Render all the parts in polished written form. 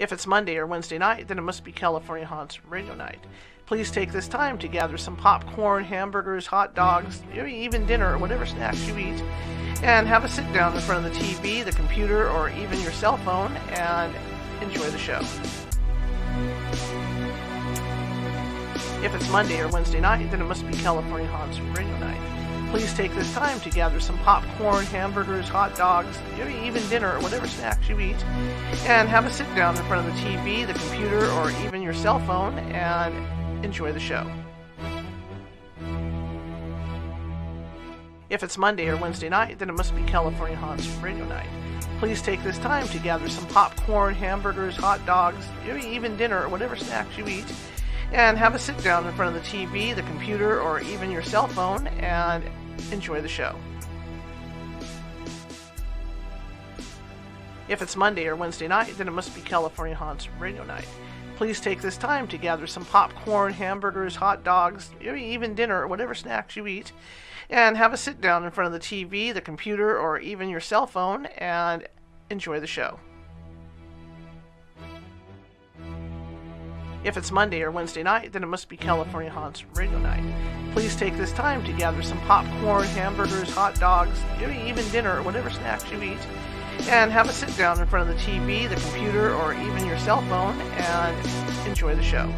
If it's Monday or Wednesday night, then it must be California Haunts Radio Night. Please take this time to gather some popcorn, hamburgers, hot dogs, maybe even dinner or whatever snacks you eat, and have a sit down in front of the TV, the computer, or even your cell phone and enjoy the show. If it's Monday or Wednesday night, then it must be California Haunts Radio Night. Please take this time to gather some popcorn, hamburgers, hot dogs, maybe even dinner or whatever snacks you eat, and have a sit down in front of the TV, the computer, or even your cell phone and enjoy the show. If it's Monday or Wednesday night, then it must be California Haunts Radio Night. Please take this time to gather some popcorn, hamburgers, hot dogs, maybe even dinner or whatever snacks you eat, and have a sit down in front of the TV, the computer, or even your cell phone and enjoy the show. If it's Monday or Wednesday night, then it must be California Haunts Radio Night. Please take this time to gather some popcorn, hamburgers, hot dogs, maybe even dinner or whatever snacks you eat, and have a sit down in front of the TV, the computer, or even your cell phone and enjoy the show. If it's Monday or Wednesday night, then it must be California Haunts Radio Night. Please take this time to gather some popcorn, hamburgers, hot dogs, maybe even dinner or whatever snacks you eat, and have a sit down in front of the TV, the computer, or even your cell phone and enjoy the show.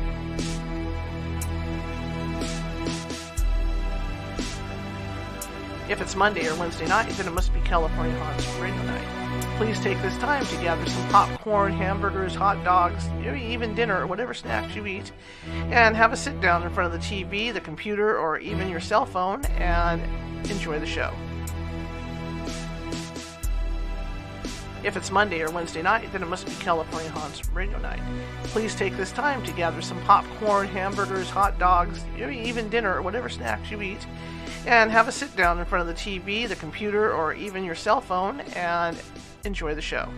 If it's Monday or Wednesday night, then it must be California Haunts Radio Night. Please take this time to gather some popcorn, hamburgers, hot dogs, maybe even dinner or whatever snacks you eat, and have a sit down in front of the TV, the computer, or even your cell phone and enjoy the show. If it's Monday or Wednesday night, then it must be California Haunts Radio Night. Please take this time to gather some popcorn, hamburgers, hot dogs, maybe even dinner or whatever snacks you eat, and have a sit down in front of the TV, the computer, or even your cell phone and enjoy the show.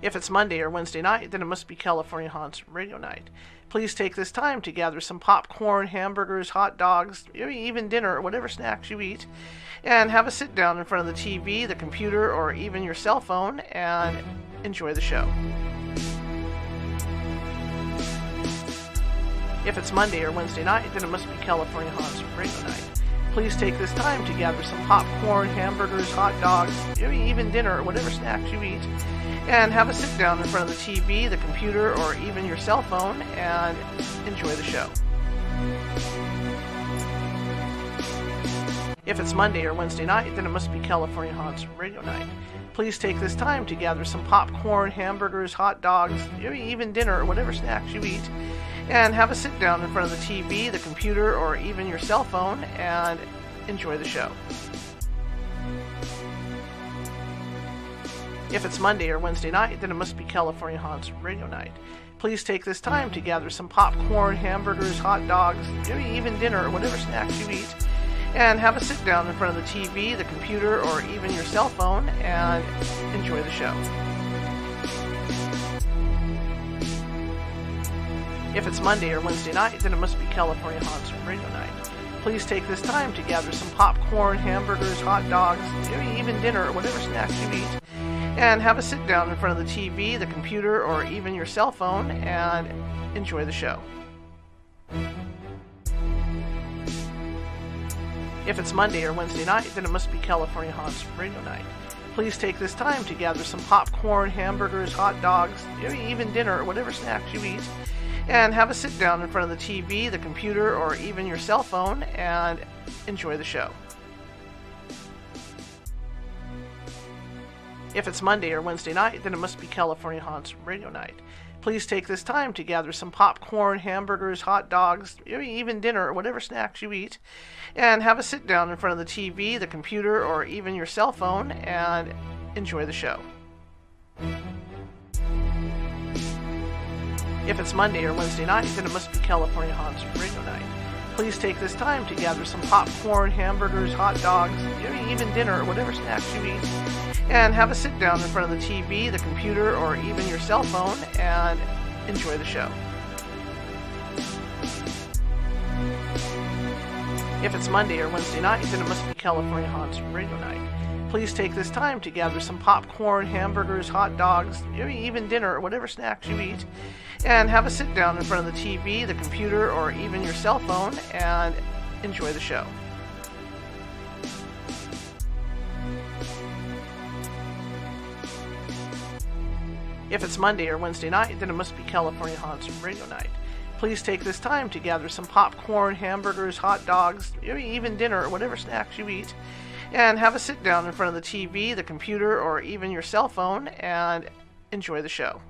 If it's Monday or Wednesday night, then it must be California Haunts Radio Night. Please take this time to gather some popcorn, hamburgers, hot dogs, maybe even dinner or whatever snacks you eat, and have a sit down in front of the TV, the computer, or even your cell phone and enjoy the show. If it's Monday or Wednesday night, then it must be California Haunts Radio Night. Please take this time to gather some popcorn, hamburgers, hot dogs, maybe even dinner or whatever snacks you eat, and have a sit down in front of the TV, the computer, or even your cell phone and enjoy the show. If it's Monday or Wednesday night, then it must be California Haunts Radio Night. Please take this time to gather some popcorn, hamburgers, hot dogs, maybe even dinner or whatever snacks you eat, and have a sit down in front of the TV, the computer, or even your cell phone and enjoy the show. If it's Monday or Wednesday night, then it must be California Haunts Radio Night. Please take this time to gather some popcorn, hamburgers, hot dogs, maybe even dinner or whatever snacks you eat, and have a sit down in front of the TV, the computer, or even your cell phone and enjoy the show. If it's Monday or Wednesday night, then it must be California Haunts Radio Night. Please take this time to gather some popcorn, hamburgers, hot dogs, maybe even dinner or whatever snacks you eat, and have a sit down in front of the TV, the computer, or even your cell phone and enjoy the show. If it's Monday or Wednesday night, then it must be California Haunts Radio Night. Please take this time to gather some popcorn, hamburgers, hot dogs, maybe even dinner or whatever snacks you eat, and have a sit down in front of the TV, the computer, or even your cell phone and enjoy the show. If it's Monday or Wednesday night, then it must be California Haunts Radio Night. Please take this time to gather some popcorn, hamburgers, hot dogs, maybe even dinner or whatever snacks you eat, and have a sit down in front of the TV, the computer, or even your cell phone and enjoy the show. If it's Monday or Wednesday night, then it must be California Haunts Radio Night. Please take this time to gather some popcorn, hamburgers, hot dogs, maybe even dinner or whatever snacks you eat, and have a sit down in front of the TV, the computer, or even your cell phone and enjoy the show. If it's Monday or Wednesday night, then it must be California Haunts Radio Night. Please take this time to gather some popcorn, hamburgers, hot dogs, maybe even dinner or whatever snacks you eat, and have a sit down in front of the TV, the computer, or even your cell phone and enjoy the show. If it's Monday or Wednesday night, then it must be California Haunts Radio Night. Please take this time to gather some popcorn, hamburgers, hot dogs, maybe even dinner or whatever snacks you eat, and have a sit down in front of the TV, the computer, or even your cell phone and enjoy the show.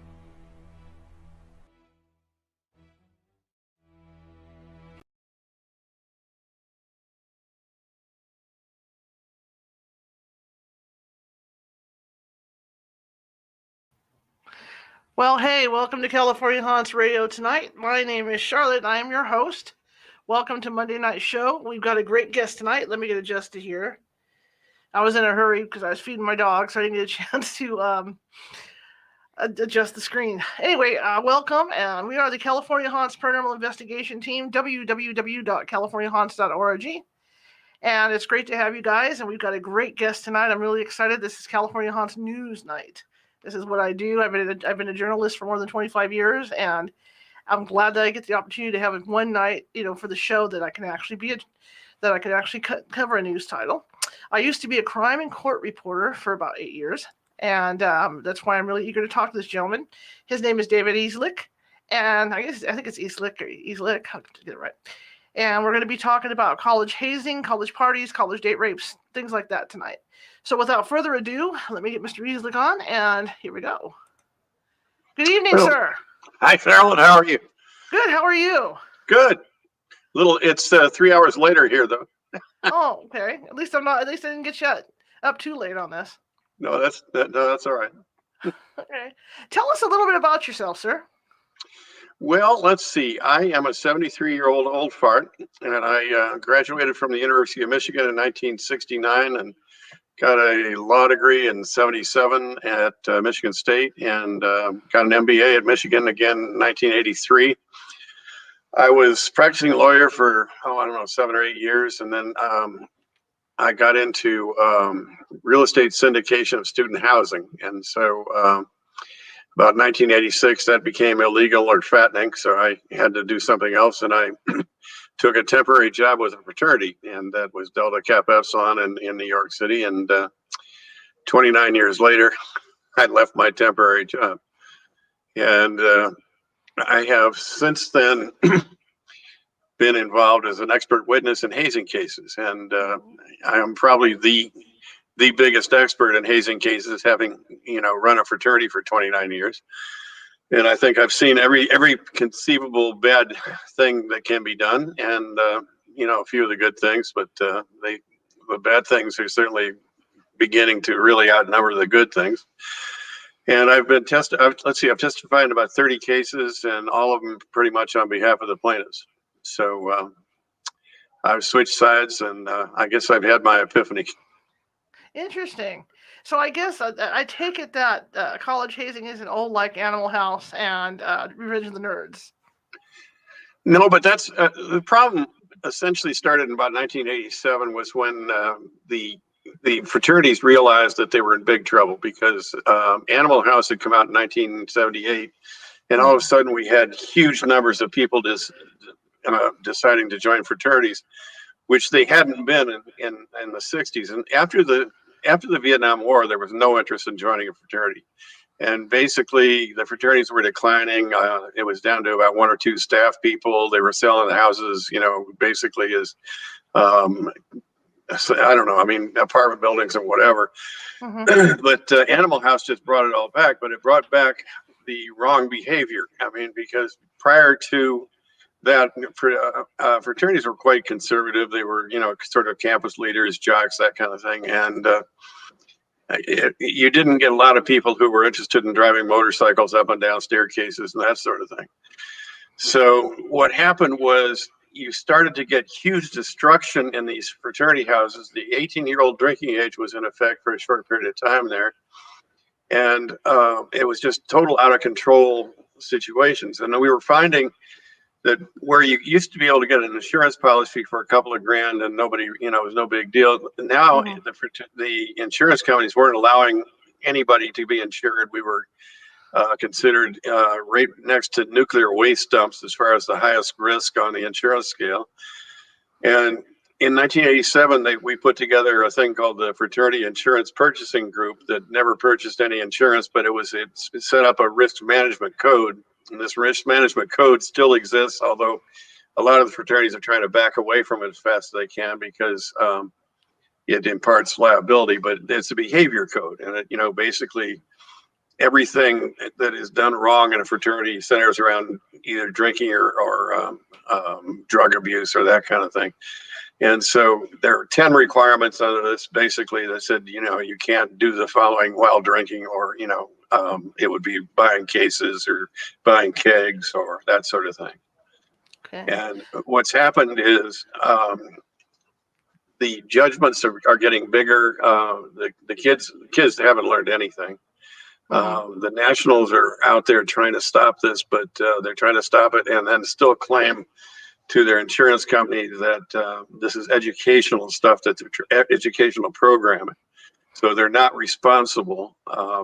Well, hey, welcome to California Haunts Radio tonight. My name is Charlotte, and I am your host. Welcome to Monday Night Show. We've got a great guest tonight. Let me get adjusted here. I was in a hurry because I was feeding my dog, so I didn't get a chance to adjust the screen. Anyway, welcome. We are the California Haunts Paranormal Investigation Team, www.californiahaunts.org. And it's great to have you guys, and we've got a great guest tonight. I'm really excited. This is California Haunts News Night. This is what I do. I've been a journalist for more than 25 years, and I'm glad that I get the opportunity to have one night, for the show that I can actually cover a news title. I used to be a crime and court reporter for about 8 years, and that's why I'm really eager to talk to this gentleman. His name is David Easlick, and I think it's Easlick or Easlick. How to get it right? And we're going to be talking about college hazing, college parties, college date rapes, things like that tonight. So without further ado, let me get Mr. Easlick on, and here we go. Good evening, sir. Hi, Carolyn. How are you? Good. How are you? Good. It's 3 hours later here, though. Oh, okay. At least I didn't get you up too late on this. No, that's all right. Okay. Tell us a little bit about yourself, sir. Well, let's see. I am a 73-year-old old fart, and I graduated from the University of Michigan in 1969 and got a law degree in 77 at Michigan State, and got an MBA at Michigan again in 1983. I was practicing lawyer for, 7 or 8 years, and then I got into real estate syndication of student housing. And so about 1986, that became illegal or fattening, so I had to do something else, and I took a temporary job with a fraternity, and that was Delta Kappa Epsilon in New York City. And 29 years later, I left my temporary job. And I have since then been involved as an expert witness in hazing cases. And I am probably the biggest expert in hazing cases, having, run a fraternity for 29 years. And I think I've seen every conceivable bad thing that can be done, and a few of the good things, but the bad things are certainly beginning to really outnumber the good things. And I've testified in about 30 cases, and all of them pretty much on behalf of the plaintiffs. So I've switched sides, and I guess I've had my epiphany. Interesting. So I guess I take it that college hazing isn't old like Animal House and Revenge of the Nerds. No, but that's the problem. Essentially started in about 1987 was when the fraternities realized that they were in big trouble, because Animal House had come out in 1978, and all of a sudden we had huge numbers of people deciding to join fraternities, which they hadn't been in the 60s. And after the Vietnam War, there was no interest in joining a fraternity. And basically, the fraternities were declining. It was down to about 1 or 2 staff people. They were selling the houses, basically as, apartment buildings and whatever. Mm-hmm. But Animal House just brought it all back, but it brought back the wrong behavior. Because prior to that, fraternities were quite conservative. They were, sort of campus leaders, jocks, that kind of thing. And you didn't get a lot of people who were interested in driving motorcycles up and down staircases and that sort of thing. So what happened was you started to get huge destruction in these fraternity houses. The 18-year-old drinking age was in effect for a short period of time there. And it was just total out of control situations. And we were finding that where you used to be able to get an insurance policy for a couple of grand and nobody, it was no big deal. Now the insurance companies weren't allowing anybody to be insured. We were considered right next to nuclear waste dumps as far as the highest risk on the insurance scale. And in 1987, we put together a thing called the Fraternity Insurance Purchasing Group that never purchased any insurance, but it set up a risk management code. And this risk management code still exists, although a lot of the fraternities are trying to back away from it as fast as they can because it imparts liability, but it's a behavior code. And it, basically everything that is done wrong in a fraternity centers around either drinking or drug abuse or that kind of thing. And so there are 10 requirements under this, basically, that said, you can't do the following while drinking, or, it would be buying cases or buying kegs or that sort of thing. Okay. And what's happened is the judgments are getting bigger. The kids haven't learned anything. The nationals are out there trying to stop this, but they're trying to stop it and then still claim to their insurance company that this is educational stuff, that's educational programming. So they're not responsible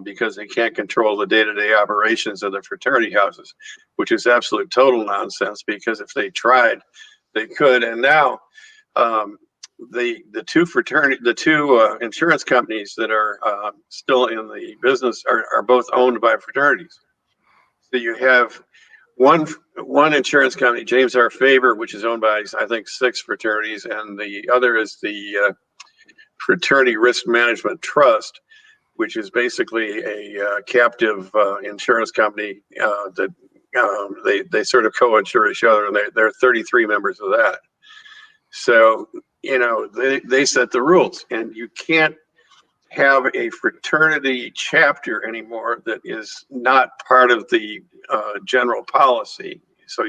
because they can't control the day-to-day operations of the fraternity houses, which is absolute total nonsense, because if they tried, they could. And now the two insurance companies that are still in the business are both owned by fraternities. So you have one insurance company, James R. Favor, which is owned by, I think, 6 fraternities, and the other is the Fraternity Risk Management Trust, which is basically a captive insurance company that they sort of co-insure each other, and there are 33 members of that. So, they set the rules, and you can't have a fraternity chapter anymore that is not part of the general policy. So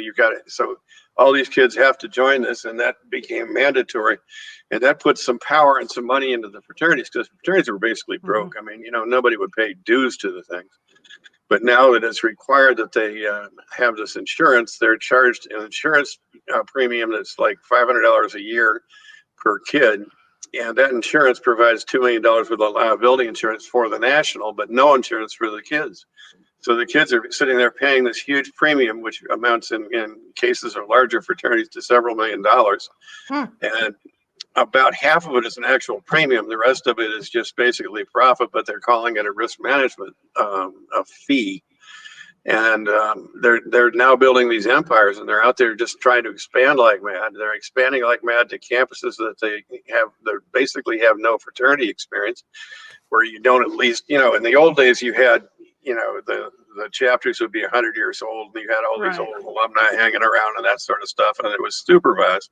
so all these kids have to join this, and that became mandatory, and that puts some power and some money into the fraternities, because fraternities were basically broke. I mean, nobody would pay dues to the things. But now that it's required that they have this insurance, they're charged an insurance premium that's like $500 a year per kid. And that insurance provides $2 million worth of liability insurance for the national, but no insurance for the kids. So the kids are sitting there paying this huge premium, which amounts in cases of larger fraternities to several $1 million. And about half of it is an actual premium. The rest of it is just basically profit, but they're calling it a risk management a fee. And they're now building these empires, and they're out there just trying to expand like mad. They're expanding like mad to campuses that they basically have no fraternity experience, where you don't, at least, in the old days you had, the chapters would be 100 years old, and you had all these old alumni hanging around and that sort of stuff, and it was supervised.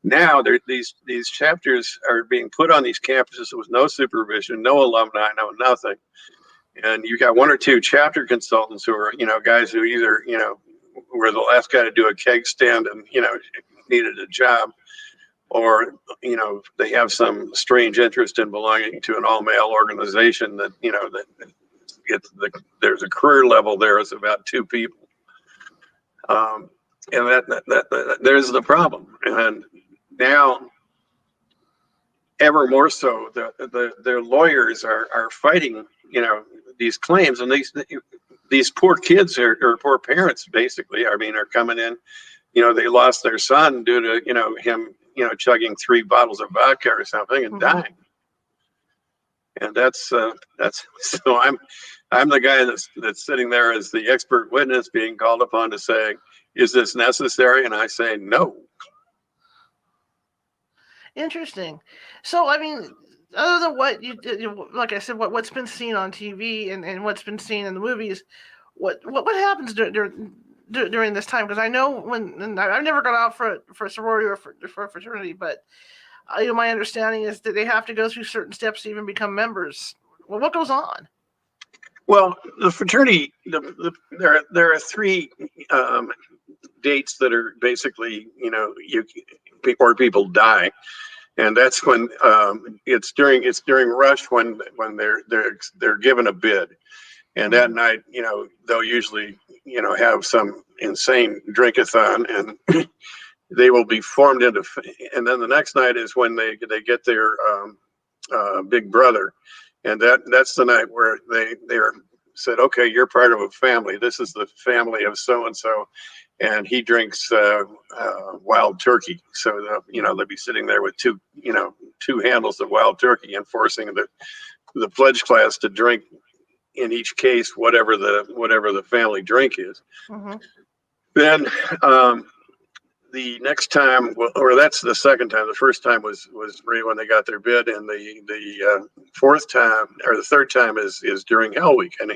Now these chapters are being put on these campuses with no supervision, no alumni, no nothing. And you got 1 or 2 chapter consultants who are, guys who either, were the last guy to do a keg stand and, needed a job, or, they have some strange interest in belonging to an all-male organization that, there's a career level there is about 2 people. And that there's the problem. And now, ever more so, their lawyers are fighting, these claims, and these poor kids or poor parents, basically, are coming in. They lost their son due to him chugging 3 bottles of vodka or something and dying. And that's so I'm the guy that's sitting there as the expert witness being called upon to say, is this necessary? And I say no. Interesting. So, other than what like I said, what's been seen on TV and what's been seen in the movies, what happens during this time? Because I know and I've never gone out for a sorority or for a fraternity, but my understanding is that they have to go through certain steps to even become members. Well, what goes on? Well, the fraternity, there are 3 dates that are basically, before people die. And that's when it's during rush when they're given a bid, and that night they'll usually have some insane drink-a-thon, and they will be formed into, and then the next night is when they get their big brother, and that's the night where they're said, okay, you're part of a family. This is the family of so and so, and he drinks wild turkey. So they'll be sitting there with two handles of wild turkey, and forcing the pledge class to drink in each case whatever the family drink is. Mm-hmm. Then the next time, or that's the second time. The first time was right when they got their bid, and the fourth time or the third time is during Hell Week. And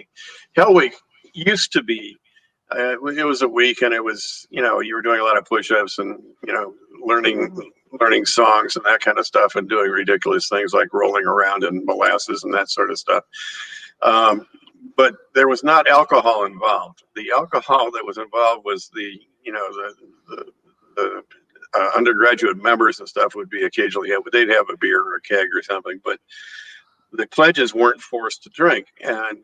Hell Week used to be it was a week, and it was you were doing a lot of push-ups and learning songs and that kind of stuff, and doing ridiculous things like rolling around in molasses and that sort of stuff. But there was not alcohol involved. The alcohol that was involved was the undergraduate members and stuff would be occasionally, they'd have a beer or a keg or something, but the pledges weren't forced to drink. And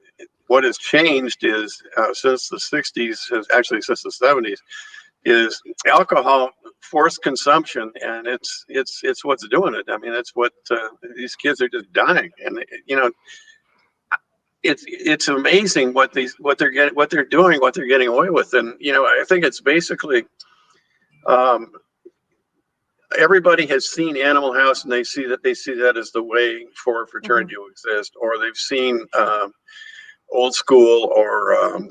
what has changed is since the 60s, actually since the 70s, is alcohol forced consumption, and it's what's doing it. I mean, it's what these kids are just dying, and it's amazing what they're doing, what they're getting away with. And I think it's basically everybody has seen Animal House, and they see that as the way for fraternity to exist, or they've seen Old School, or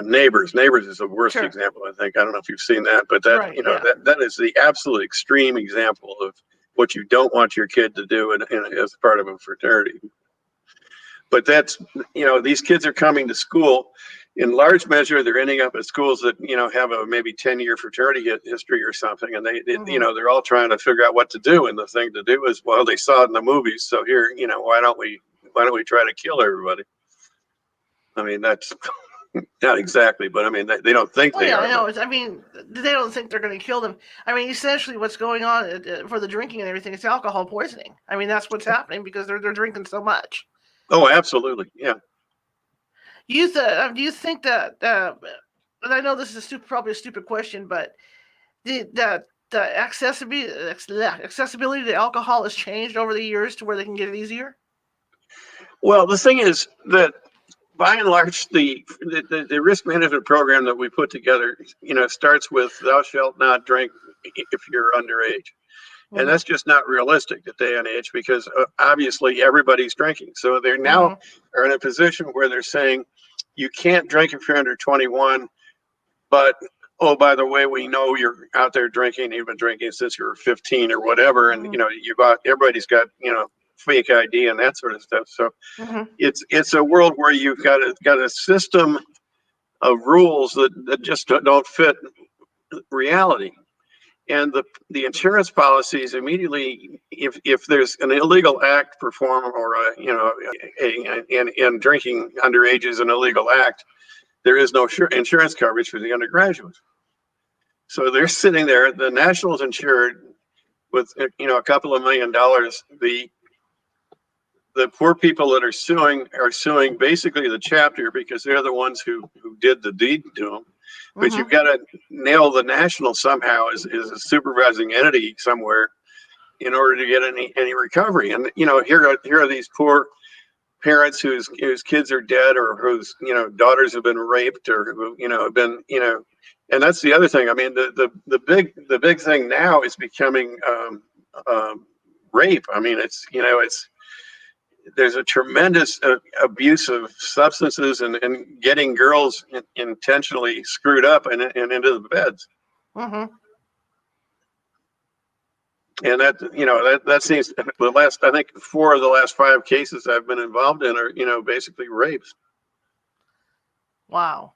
Neighbors. Neighbors is the worst example, I think. I don't know if you've seen that, but that is the absolute extreme example of what you don't want your kid to do as part of a fraternity. But that's, these kids are coming to school. In large measure, they're ending up at schools that, have a maybe 10-year fraternity history or something. And they're all trying to figure out what to do. And the thing to do is, well, they saw it in the movies. So here, why don't we try to kill everybody? I mean, that's not exactly, but I mean, they don't think they are. I know. I mean, they don't think they're going to kill them. I mean, essentially what's going on for the drinking and everything, it's alcohol poisoning. I mean, that's what's happening because they're drinking so much. Oh, absolutely. Yeah. Do you think that, and I know this is probably a stupid question, but the accessibility to alcohol has changed over the years to where they can get it easier? Well, the thing is that by and large, the risk management program that we put together, starts with thou shalt not drink if you're underage. And that's just not realistic at day and age, because obviously everybody's drinking. So they're now are in a position where they're saying you can't drink if you're under 21, but oh, by the way, we know you're out there drinking. You've been drinking since you were 15 or whatever, and everybody's got fake ID and that sort of stuff. So it's a world where you've got a system of rules that just don't fit reality. And the insurance policies immediately, if there's an illegal act performed, or and drinking underage is an illegal act, there is no insurance coverage for the undergraduates. So they're sitting there. The national's insured with a couple of $1 million. The poor people that are suing basically the chapter, because they're the ones who did the deed to them. But you've got to nail the national somehow as a supervising entity somewhere in order to get any recovery. And here are these poor parents whose kids are dead, or whose daughters have been raped, or who have been and that's the other thing. I mean, the big thing now is becoming rape. I mean, it's there's a tremendous abuse of substances and getting girls intentionally screwed up and into the beds. And that seems the last, I think 4 of the last 5 cases I've been involved in are, basically rapes. Wow.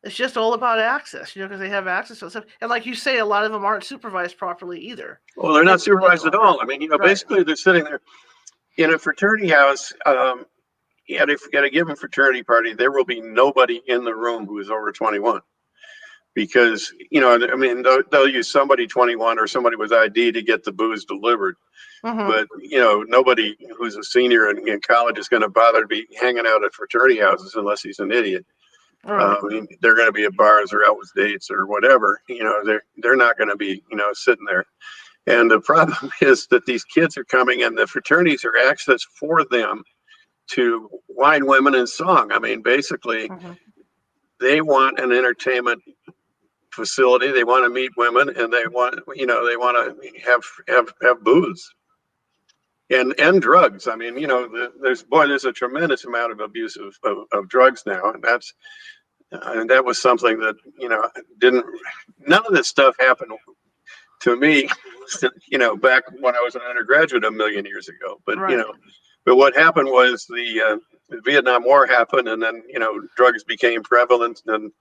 It's just all about access, because they have access to stuff. And like you say, a lot of them aren't supervised properly either. Well, they're not supervised at all. I mean, basically they're sitting there. In a fraternity house, at a given fraternity party, there will be nobody in the room who is over 21, because I mean, they'll use somebody 21 or somebody with ID to get the booze delivered. But nobody who's a senior in college is going to bother to be hanging out at fraternity houses unless he's an idiot. All right. I mean, they're going to be at bars or out with dates or whatever. They're not going to be sitting there. And the problem is that these kids are coming, and the fraternities are access for them to wine, women, and song. I mean, basically, Mm-hmm. they want an entertainment facility. They want to meet women, and they want to have booze and drugs. I mean, there's a tremendous amount of abuse of drugs now, and that was something that didn't. None of this stuff happened to me, back when I was an undergraduate a million years ago. But Right. but what happened was the Vietnam War happened, and then drugs became prevalent. And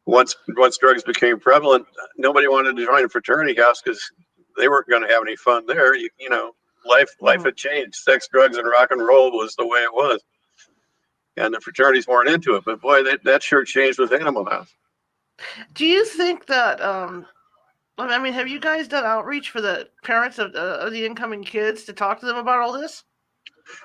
once drugs became prevalent, nobody wanted to join a fraternity house because they weren't going to have any fun there. Life had changed. Sex, drugs, and rock and roll was the way it was, and the fraternities weren't into it. But boy, that sure changed with Animal House. Do you think that I mean, have you guys done outreach for the parents of the incoming kids to talk to them about all this?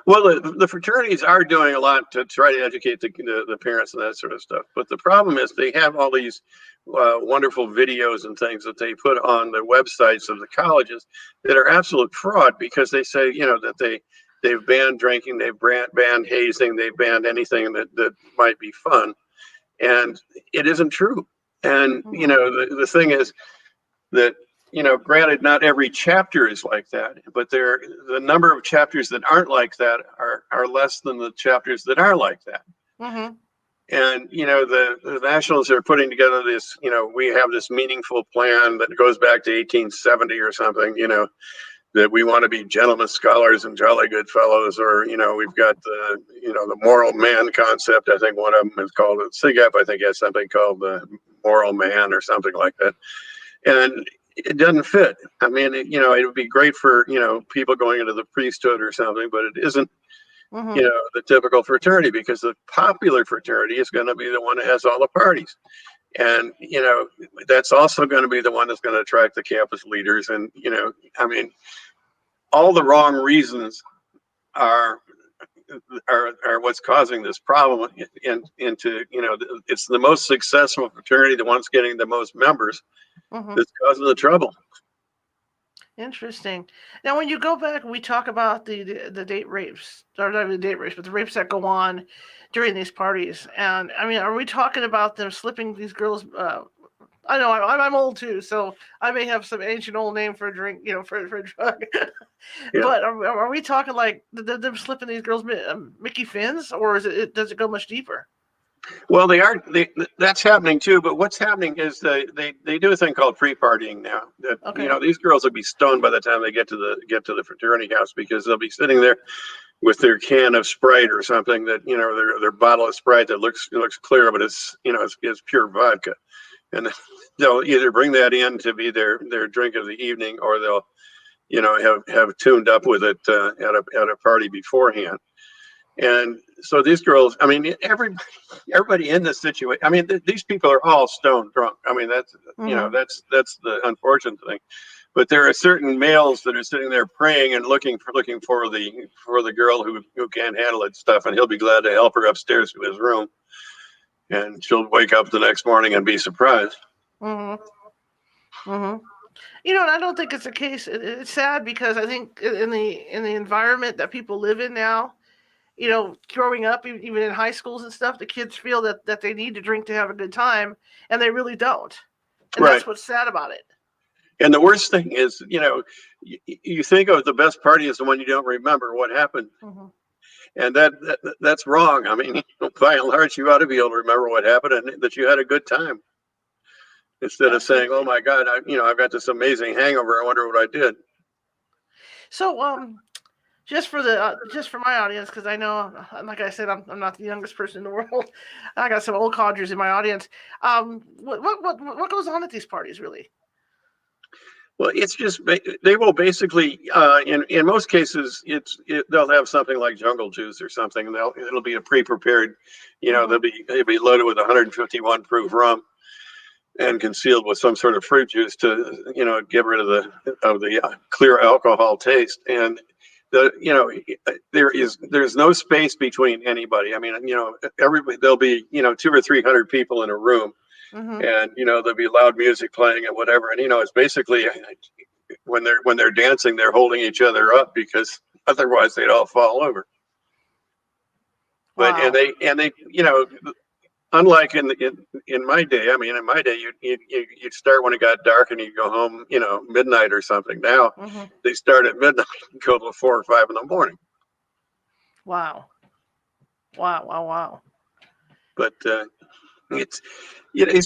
Well, the fraternities are doing a lot to try to educate the parents and that sort of stuff. But the problem is they have all these wonderful videos and things that they put on the websites of the colleges that are absolute fraud, because they say that they've banned drinking, they've banned hazing, they've banned anything that might be fun, and it isn't true. And the thing is that granted, not every chapter is like that, but the number of chapters that aren't like that are less than the chapters that are like that. Mm-hmm. And the nationals are putting together this. We have this meaningful plan that goes back to 1870 or something. That we want to be gentlemen scholars and jolly good fellows, or we've got the moral man concept. I think one of them is called SIGAP. I think has something called the moral man or something like that. And it doesn't fit. I mean, it would be great for, people going into the priesthood or something, but it isn't, Mm-hmm. The typical fraternity, because the popular fraternity is going to be the one that has all the parties. And, that's also going to be the one that's going to attract the campus leaders. And, I mean, all the wrong reasons are what's causing this problem. Into it's the most successful fraternity, the one's getting the most members, that's causing the trouble. Interesting. Now, when you go back, we talk about the date rapes, or not even the date rapes, but the rapes that go on during these parties. And I mean, are we talking about them slipping these girls? I know I'm old too, so I may have some ancient old name for a drink, for a drug. Yeah. But are we talking like them slipping these girls Mickey Fins, or does it go much deeper? Well, that's happening too. But what's happening is they do a thing called pre-partying now. That Okay. these girls will be stoned by the time they get to the fraternity house, because they'll be sitting there with their can of Sprite or something, that their bottle of Sprite that looks clear, but it's it's pure vodka, and they'll either bring that in to be their drink of the evening, or they'll have tuned up with it at a party beforehand. And so these girls, I mean, everybody in this situation, I mean, these people are all stone drunk. I mean, that's that's the unfortunate thing. But there are certain males that are sitting there praying and looking for the girl who can't handle it stuff, and he'll be glad to help her upstairs to his room, and she'll wake up the next morning and be surprised. Mm-hmm. Mm-hmm. And I don't think it's a case. It's sad, because I think in the environment that people live in now, growing up, even in high schools and stuff, the kids feel that they need to drink to have a good time, and they really don't. And Right. That's what's sad about it. And the worst thing is, you think of the best party as the one you don't remember what happened. Mm-hmm. And that's wrong. I mean, by and large, you ought to be able to remember what happened and that you had a good time, instead of saying, "Oh my God, I've got this amazing hangover. I wonder what I did." So, just for my audience, because I know, like I said, I'm not the youngest person in the world. I got some old codgers in my audience. What goes on at these parties, really? Well, it's just they will basically, in most cases, they'll have something like jungle juice or something, and it'll be a pre-prepared, they'll be loaded with 151 proof rum and concealed with some sort of fruit juice to get rid of the clear alcohol taste. And there's no space between anybody. I mean, everybody, there'll be 200 or 300 people in a room, Mm-hmm. and there'll be loud music playing and whatever, and it's basically when they're dancing, they're holding each other up because otherwise they'd all fall over. But Wow. and they unlike in my day, I mean, in my day, you'd start when it got dark and you'd go home, midnight or something. Now Mm-hmm. they start at midnight and go till 4 or 5 in the morning. Wow. Wow. Wow. Wow. But it's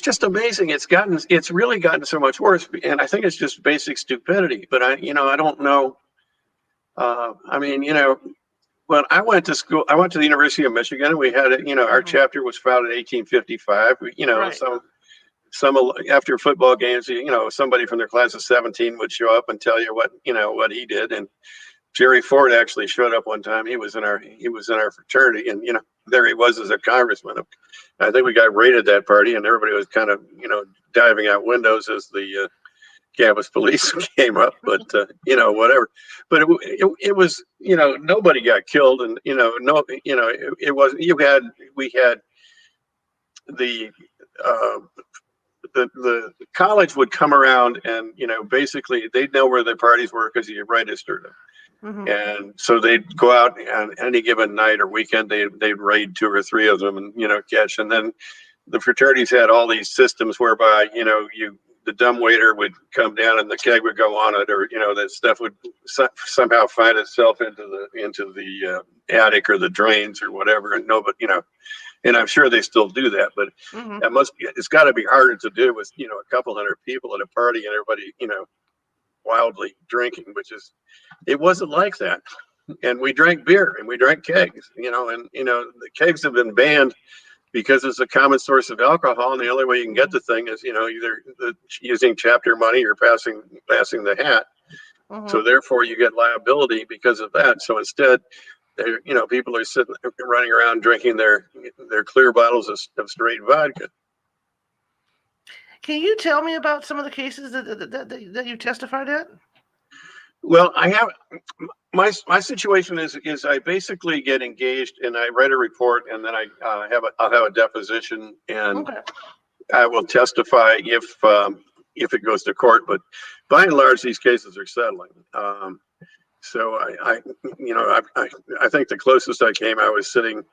just amazing. It's really gotten so much worse, and I think it's just basic stupidity. But I don't know. I mean, when I went to school, I went to the University of Michigan. We had our Mm-hmm. chapter was founded in 1855. Right. Some after football games, somebody from their class of 17 would show up and tell you what he did. And Jerry Ford actually showed up one time. He was in our fraternity, and there he was as a congressman. I think we got raided that party, and everybody was kind of diving out windows as the campus police came up. But whatever. But it was nobody got killed, and no it wasn't. We had the the college would come around and basically they'd know where the parties were because you registered them. Mm-hmm. And so they'd go out on any given night or weekend, they'd raid 2 or 3 of them and catch. And then the fraternities had all these systems whereby the dumbwaiter would come down and the keg would go on it, or that stuff would somehow find itself into the attic or the drains or whatever, and nobody and I'm sure they still do that, but Mm-hmm. it's got to be harder to do with a couple hundred people at a party and everybody wildly drinking, it wasn't like that. And we drank beer and we drank kegs, and the kegs have been banned because it's a common source of alcohol, and the only way you can get the thing is either using chapter money or passing the hat. Mm-hmm. So therefore you get liability because of that. So instead, people are sitting running around drinking their clear bottles of straight vodka. Can you tell me about some of the cases that you testified at? Well, I have my situation is I basically get engaged and I write a report, and then I'll have a deposition, and Okay. I will testify if it goes to court. But by and large, these cases are settling. So I think the closest I came, I was sitting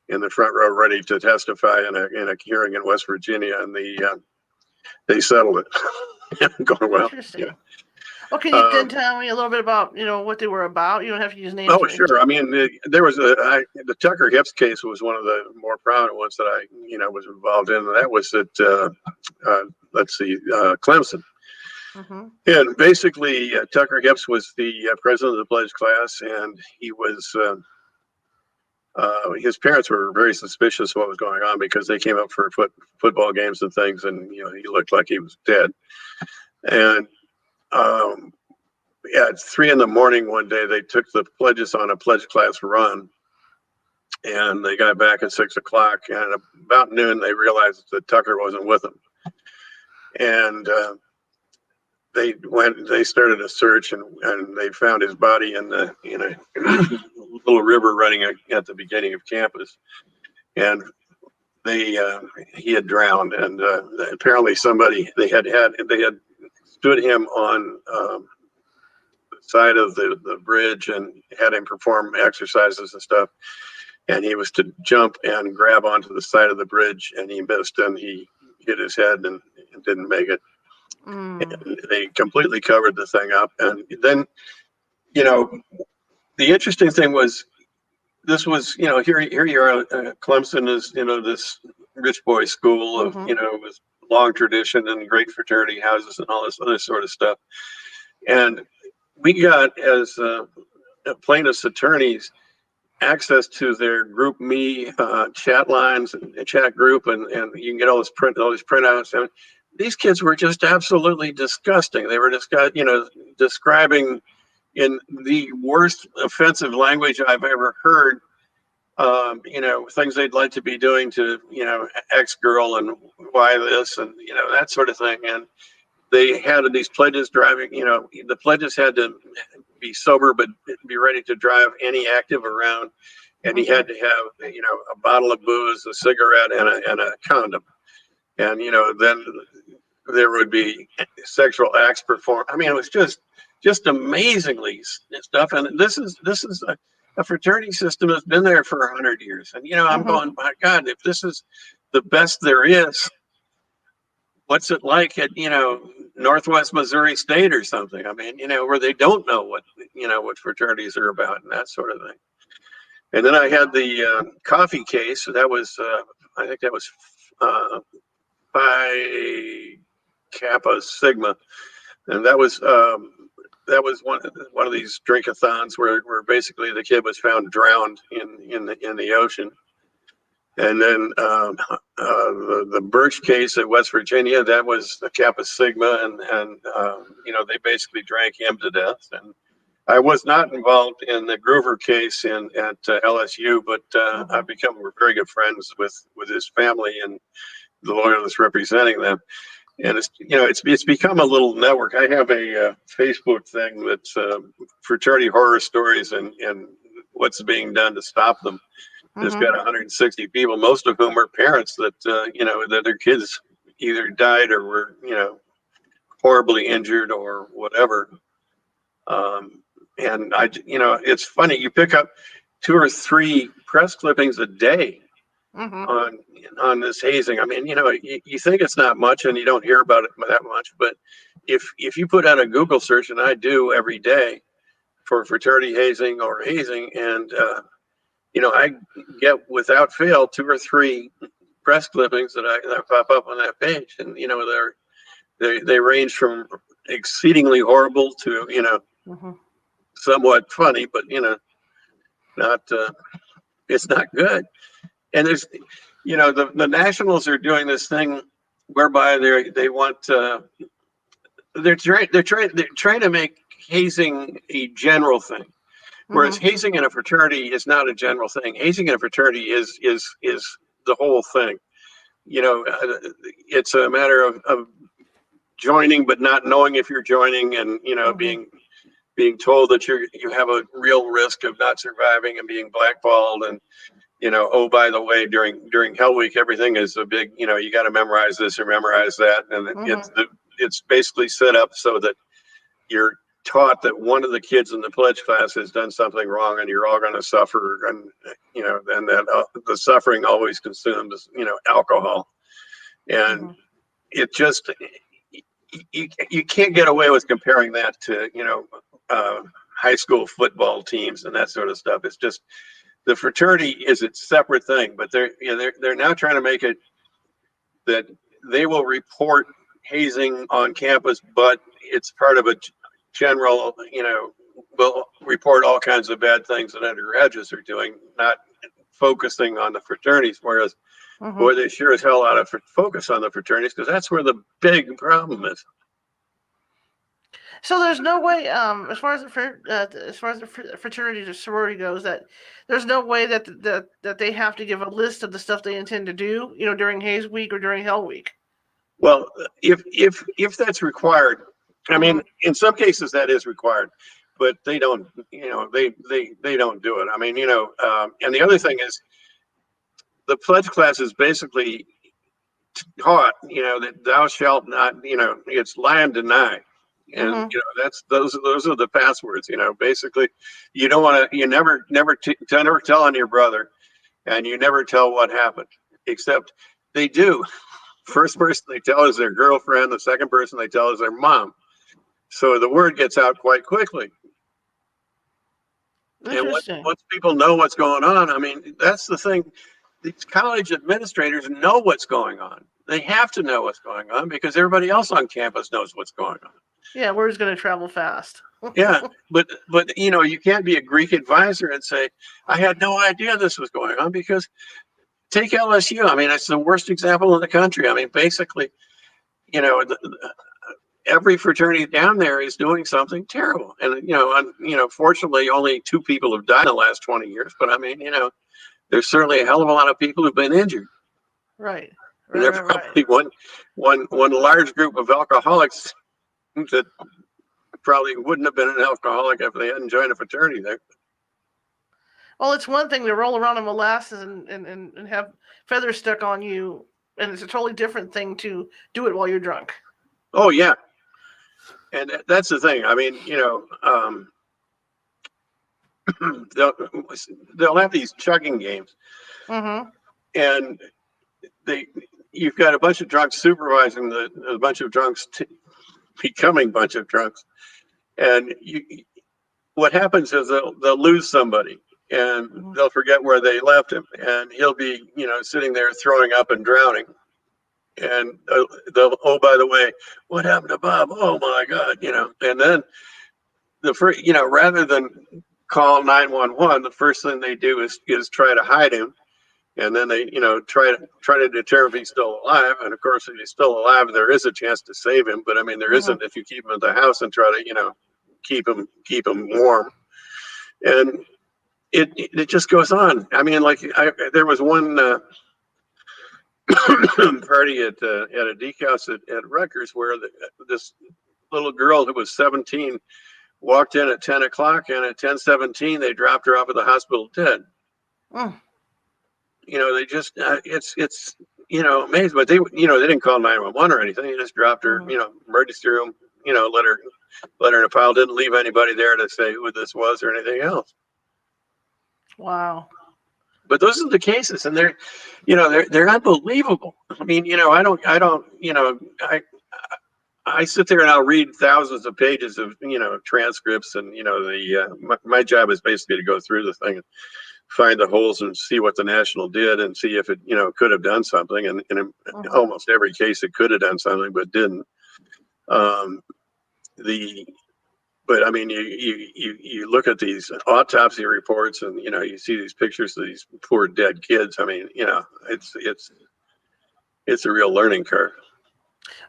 in the front row ready to testify in a hearing in West Virginia, and they settled it. Going, well, Interesting. Well, can you then tell me a little bit about what they were about? You don't have to use names. Oh, sure. I mean, there was the Tucker Hips case was one of the more prominent ones that I was involved in, and that was at Clemson. Mm-hmm. And basically, Tucker Hips was the president of the pledge class, and he was his parents were very suspicious of what was going on because they came up for football games and things, and he looked like he was dead. And at 3 a.m. one day, they took the pledges on a pledge class run, and they got back at 6 o'clock. And about noon, they realized that Tucker wasn't with them, and they started a search, and they found his body in a little river running at the beginning of campus, and he had drowned, and apparently they had stood him on the side of the bridge and had him perform exercises and stuff, and he was to jump and grab onto the side of the bridge, and he missed, and he hit his head and didn't make it. And they completely covered the thing up. And then the interesting thing was, this was here you are, Clemson is this rich boy school of with long tradition and great fraternity houses and all this other sort of stuff. And we got, as plaintiffs' attorneys, access to their group me chat lines and chat group, and you can get all these printouts. And these kids were just absolutely disgusting. They were describing in the worst offensive language I've ever heard. Things they'd like to be doing to ex girl, and why this, and that sort of thing. And they had these pledges driving. The pledges had to be sober but be ready to drive any active around, and he had to have, you know, a bottle of booze, a cigarette, and a condom, and you know, then there would be sexual acts performed. I mean, it was just amazingly stuff. And this is a fraternity system that's been there for 100 years. And you know, I'm going, my God, if this is the best there is, what's it like at, you know, Northwest Missouri State or something? I mean, you know, where they don't know what, you know, what fraternities are about and that sort of thing. And then I had the coffee case. That was, I think that was Phi Kappa Sigma, and that was one of these drink-a-thons where basically the kid was found drowned in the ocean. And then the Birch case at West Virginia, that was the Kappa Sigma, and you know, they basically drank him to death. And I was not involved in the Groover case at LSU, but I've become very good friends with his family and the lawyer that's representing them. And it's, you know, it's become a little network. I have a Facebook thing that's fraternity horror stories and what's being done to stop them. It's got 160 people, most of whom are parents that you know, that their kids either died or were, you know, horribly injured or whatever. And you know, it's funny, you pick up 2 or 3 press clippings a day on this hazing. I mean, you know, you think it's not much and you don't hear about it that much, but if you put out a Google search, and I do every day, for fraternity hazing or hazing, and you know, I get without fail 2 or 3 press clippings that pop up on that page, and you know, they range from exceedingly horrible to, you know, somewhat funny, but you know, not it's not good. And there's, you know, the Nationals are doing this thing whereby they want they're trying to make hazing a general thing, whereas hazing in a fraternity is not a general thing. Hazing in a fraternity is the whole thing. You know, it's a matter of joining but not knowing if you're joining, and you know, being told that you have a real risk of not surviving and being blackballed. And you know, oh, by the way, during Hell Week, everything is a big, you know, you got to memorize this or memorize that, and it's basically set up so that you're taught that one of the kids in the pledge class has done something wrong, and you're all going to suffer, and you know, and that the suffering always consumes, you know, alcohol, and it just, you can't get away with comparing that to, you know, high school football teams and that sort of stuff. It's just, the fraternity is its separate thing, but they're now trying to make it that they will report hazing on campus, but it's part of a general, you know, will report all kinds of bad things that undergraduates are doing, not focusing on the fraternities. Whereas, boy, they sure as hell ought to focus on the fraternities, because that's where the big problem is. So there's no way, as far as the fraternity or sorority goes, that there's no way that they have to give a list of the stuff they intend to do, you know, during Haze Week or during Hell Week. Well, if that's required, I mean, in some cases that is required, but they don't, you know, they don't do it. I mean, you know, and the other thing is, the pledge class is basically taught, you know, that thou shalt not, you know, it's lie and deny. And you know, that's those are the passwords. You know, basically, you don't want to. You never tell on your brother, and you never tell what happened. Except they do. First person they tell is their girlfriend. The second person they tell is their mom. So the word gets out quite quickly. And once people know what's going on, I mean, that's the thing. These college administrators know what's going on. They have to know what's going on because everybody else on campus knows what's going on. Yeah, word's going to travel fast. Yeah, but you know, you can't be a Greek advisor and say, I had no idea this was going on, because take LSU. I mean, it's the worst example in the country. I mean, basically, you know, every fraternity down there is doing something terrible. And you know, fortunately, only 2 people have died in the last 20 years. But I mean, you know, there's certainly a hell of a lot of people who've been injured. Right. And there's probably one large group of alcoholics that probably wouldn't have been an alcoholic if they hadn't joined a fraternity there. Well, it's one thing to roll around in molasses and have feathers stuck on you, and it's a totally different thing to do it while you're drunk. Oh yeah, and that's the thing. I mean, they'll have these chugging games, and you've got a bunch of drunks supervising a bunch of drunks becoming a bunch of drunks, and what happens is they'll lose somebody, and they'll forget where they left him, and he'll be sitting there throwing up and drowning, and they'll, oh, by the way, what happened to Bob? Oh my God, and then rather than call 911, the first thing they do is try to hide him, and then they try to determine if he's still alive. And of course, if he's still alive, there is a chance to save him, but I mean there isn't if you keep him at the house and try to keep him warm. And it just goes on. I mean, like there was one party at a deke house at Rutgers where this little girl who was 17 walked in at 10 o'clock, and at 10:17 they dropped her off at the hospital dead. They just it's amazing, but they didn't call 911 or anything. They just dropped her, emergency room, let her in a pile. Didn't leave anybody there to say who this was or anything else. Wow. But those are the cases, and they're unbelievable. I mean, I sit there and I'll read thousands of pages of transcripts, and my job is basically to go through the thing and find the holes and see what the national did and see if it could have done something. And in almost every case, it could have done something but didn't. But I mean, you look at these autopsy reports, and you see these pictures of these poor dead kids. I mean, it's a real learning curve.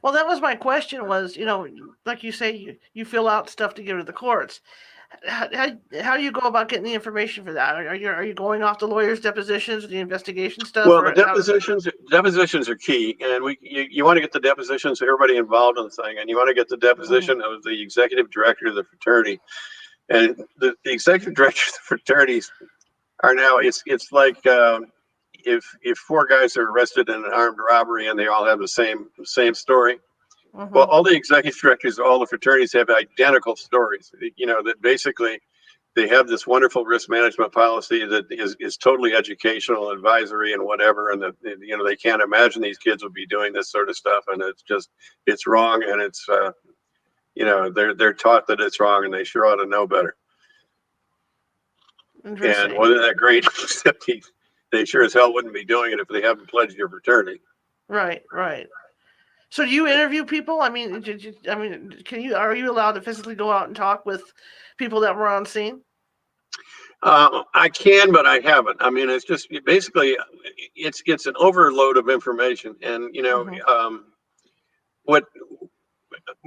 Well, that was my question. Was like you say, you fill out stuff to give to the courts. How do you go about getting the information for that? Are you going off the lawyers' depositions, the investigation stuff? Well, the depositions are key, and you want to get the depositions of everybody involved in the thing, and you want to get the deposition of the executive director of the fraternity, and the executive director of the fraternities are now it's like if four guys are arrested in an armed robbery and they all have the same story. Well, all the executive directors of all the fraternities have identical stories. That basically they have this wonderful risk management policy that is totally educational, advisory, and whatever. And that they can't imagine these kids would be doing this sort of stuff, and it's wrong, and it's they're taught that it's wrong, and they sure ought to know better. And wasn't that great? Except they sure as hell wouldn't be doing it if they haven't pledged your fraternity. Right. So do you interview people? I mean, are you allowed to physically go out and talk with people that were on scene? I can, but I haven't. I mean, it's just basically it's an overload of information, and what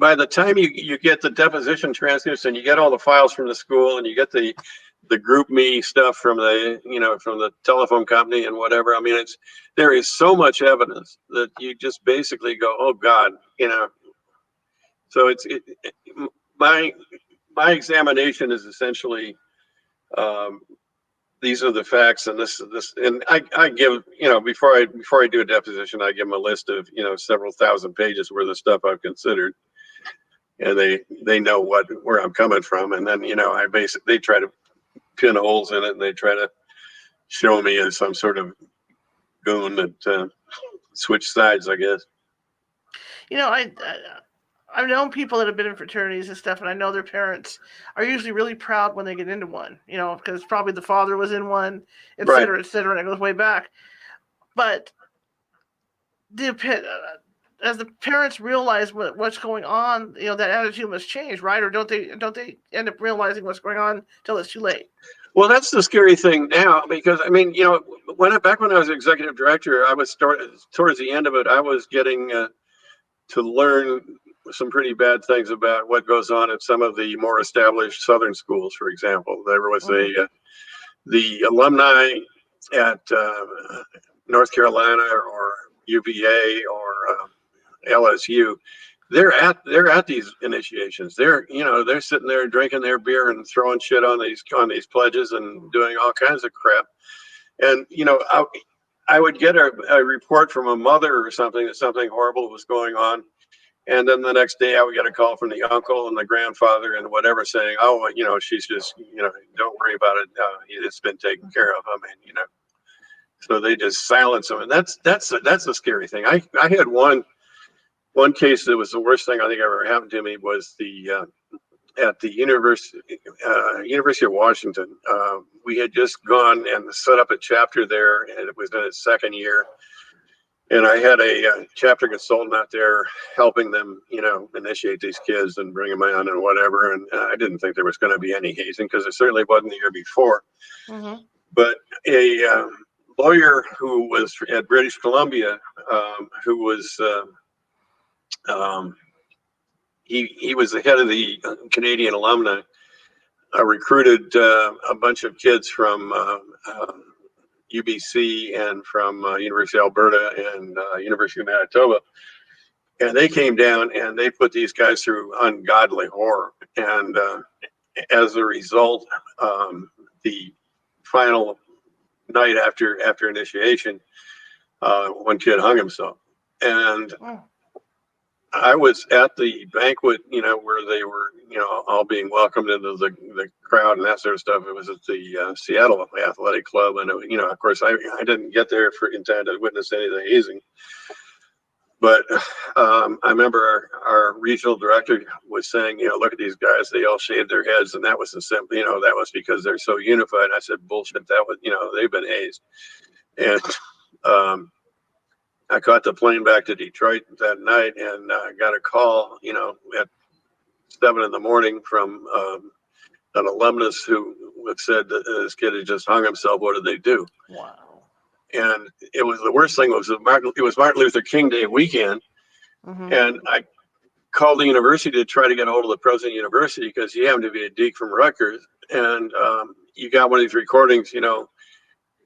by the time you get the deposition transcripts and you get all the files from the school and you get the group me stuff from the telephone company and whatever. I mean, there is so much evidence that you just basically go, oh God, So my examination is essentially these are the facts, and this, and I give before I do a deposition, I give them a list of several thousand pages worth of stuff I've considered, and they know where I'm coming from, and then they try to pin holes in it, and they try to show me as some sort of goon that switch sides, I guess. I've known people that have been in fraternities and stuff, and I know their parents are usually really proud when they get into one, because probably the father was in one, et cetera, and it goes way back. But as the parents realize what's going on, that attitude must change, right? Or don't they end up realizing what's going on until it's too late? Well, that's the scary thing now, because I mean, back when I was executive director, I was towards the end of it, I was getting to learn some pretty bad things about what goes on at some of the more established Southern schools. For example, there was the alumni at North Carolina or UVA or LSU. they're at these initiations. They're sitting there drinking their beer and throwing shit on these pledges and doing all kinds of crap. And I would get a report from a mother or something that something horrible was going on. And then the next day I would get a call from the uncle and the grandfather and whatever saying, oh, she's just, don't worry about it. It's been taken care of. I mean, so they just silence them. And that's a scary thing. I had one case that was the worst thing I think ever happened to me was at the University of Washington. We had just gone and set up a chapter there, and it was in its second year. And I had a chapter consultant out there helping them, initiate these kids and bring them in and whatever. And I didn't think there was going to be any hazing because it certainly wasn't the year before. Mm-hmm. But a lawyer who was at British Columbia, who was he was the head of the Canadian alumni, recruited a bunch of kids from UBC and from University of Alberta and University of Manitoba. And they came down and they put these guys through ungodly horror. And as a result, the final night after initiation, one kid hung himself. And I was at the banquet, where they were, all being welcomed into the crowd and that sort of stuff. It was at the Seattle Athletic Club. And, of course, I didn't get there in time to witness any of the hazing. But I remember our regional director was saying, look at these guys, they all shaved their heads. And that was that was because they're so unified. I said, bullshit, that was, they've been hazed. And I caught the plane back to Detroit that night and got a call, at 7 a.m. from an alumnus who had said that this kid had just hung himself. What did they do? Wow. And it was the worst thing was it was Martin Luther King Day weekend. Mm-hmm. And I called the university to try to get a hold of the president of the university because he happened to be a geek from Rutgers. And you got one of these recordings,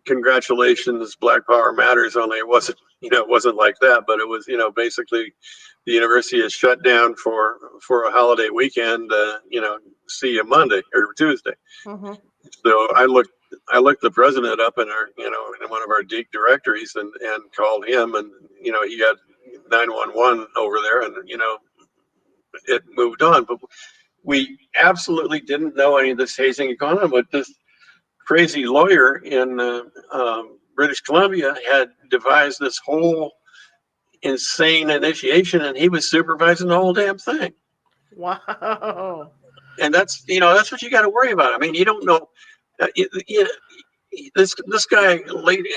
congratulations, Black Power Matters, only it wasn't like that, but it was, basically the university is shut down for a holiday weekend, see you Monday or Tuesday. Mm-hmm. So I looked the president up in our, in one of our geek directories and called him and, he got 911 over there and, it moved on. But we absolutely didn't know any of this hazing going on, but this crazy lawyer in British Columbia had devised this whole insane initiation, and he was supervising the whole damn thing. Wow! And that's what you got to worry about. I mean, you don't know. This guy,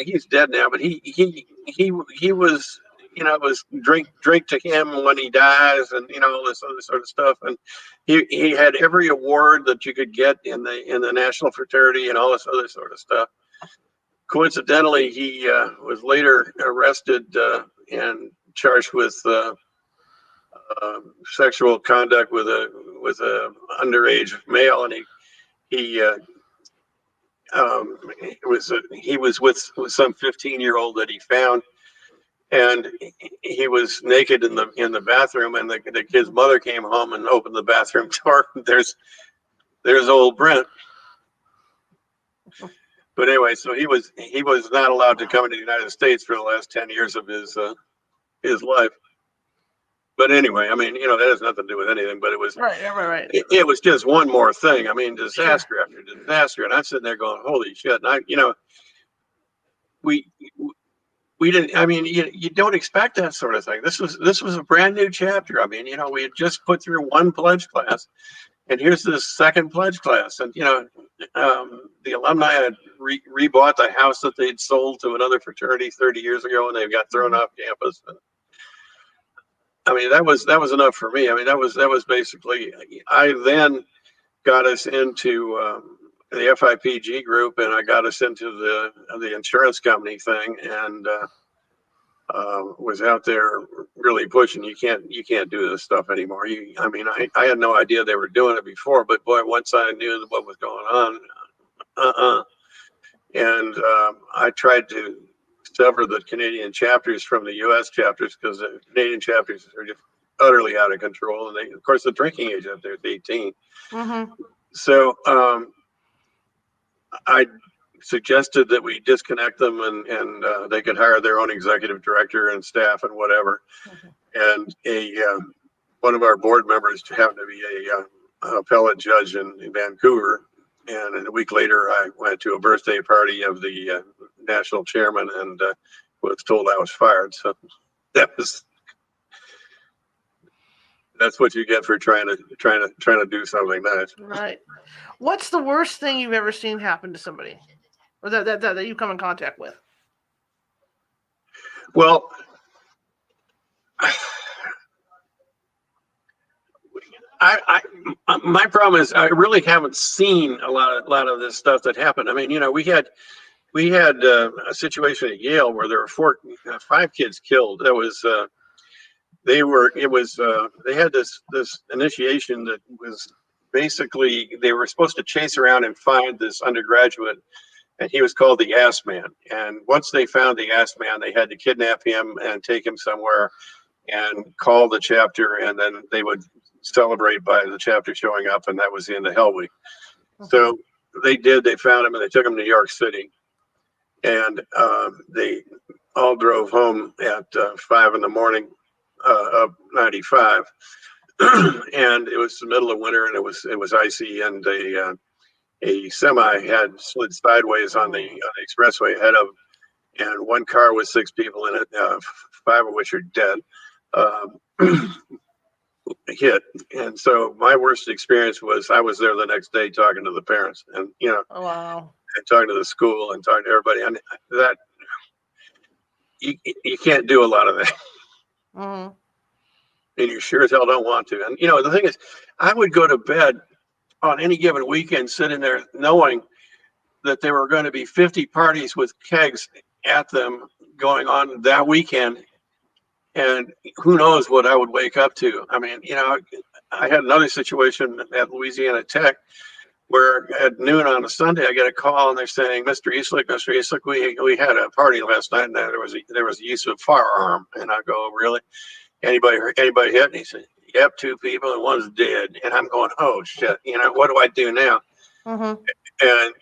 he's dead now, but he was. It was drink to him when he dies, and all this other sort of stuff. And he had every award that you could get in the national fraternity and all this other sort of stuff. Coincidentally, he was later arrested and charged with sexual conduct with a underage male, and he was with some 15-year-old that he found. And he was naked in the bathroom, and the kid's mother came home and opened the bathroom door. There's old Brent. But anyway, so he was not allowed to come into the United States for the last 10 years of his life. But anyway, I mean, that has nothing to do with anything. But it was right. It was just one more thing. I mean, disaster after disaster, and I'm sitting there going, "Holy shit!" And we didn't. I mean, you don't expect that sort of thing. This was a brand new chapter. I mean, we had just put through one pledge class, and here's this second pledge class. And the alumni had rebought the house that they'd sold to another fraternity 30 years ago, and they got thrown off campus. And, I mean, that was enough for me. I mean, that was basically. I then got us into the FIPG group, and I got us into the insurance company thing, and was out there really pushing. You can't do this stuff anymore. I had no idea they were doing it before, but boy, once I knew what was going on, and I tried to sever the Canadian chapters from the U.S. chapters because the Canadian chapters are just utterly out of control. And they, of course, the drinking age up there is 18. Mm-hmm. So I suggested that we disconnect them, and they could hire their own executive director and staff and whatever. And one of our board members happened to be a appellate judge in Vancouver. And a week later, I went to a birthday party of the national chairman and was told I was fired. So that's what you get for trying to do something nice. Right. What's the worst thing you've ever seen happen to somebody, or that you come in contact with? Well, my problem is I really haven't seen a lot of this stuff that happened. I mean, we had a situation at Yale where there were 5 kids killed. That was they had this initiation that was basically they were supposed to chase around and find this undergraduate, and he was called the Ass Man. And once they found the Ass Man, they had to kidnap him and take him somewhere and call the chapter, and then they would celebrate by the chapter showing up, and that was the end of Hell Week. So they found him, and they took him to New York City, and they all drove home at 5 in the morning up 95. And it was the middle of winter, and it was icy, and a semi had slid sideways on the expressway ahead of, and one car with 6 people in it, 5 of which are dead. Hit. And so my worst experience was I was there the next day talking to the parents, and Oh, wow. and talking to the school and talking to everybody, and that you can't do a lot of that. Mm-hmm. And you sure as hell don't want to. And the thing is, I would go to bed on any given weekend sitting there knowing that there were going to be 50 parties with kegs at them going on that weekend. And who knows what I would wake up to. I mean, I had another situation at Louisiana Tech where at noon on a Sunday, I get a call and they're saying, Mr. Easlick, we had a party last night and there was a use of firearm. And I go, really? Anybody hit? And he said, yep, 2 people and one's dead. And I'm going, oh shit, what do I do now? Mm-hmm. And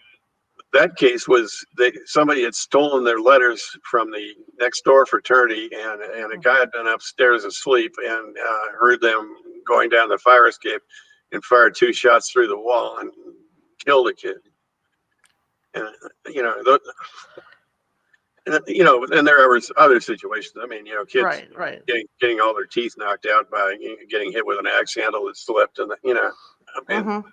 that case was somebody had stolen their letters from the next door fraternity, and a guy had been upstairs asleep and heard them going down the fire escape and fired 2 shots through the wall and killed a kid. And and there were other situations. I mean, kids right. getting all their teeth knocked out by getting hit with an axe handle that slipped, and I mean. Mm-hmm.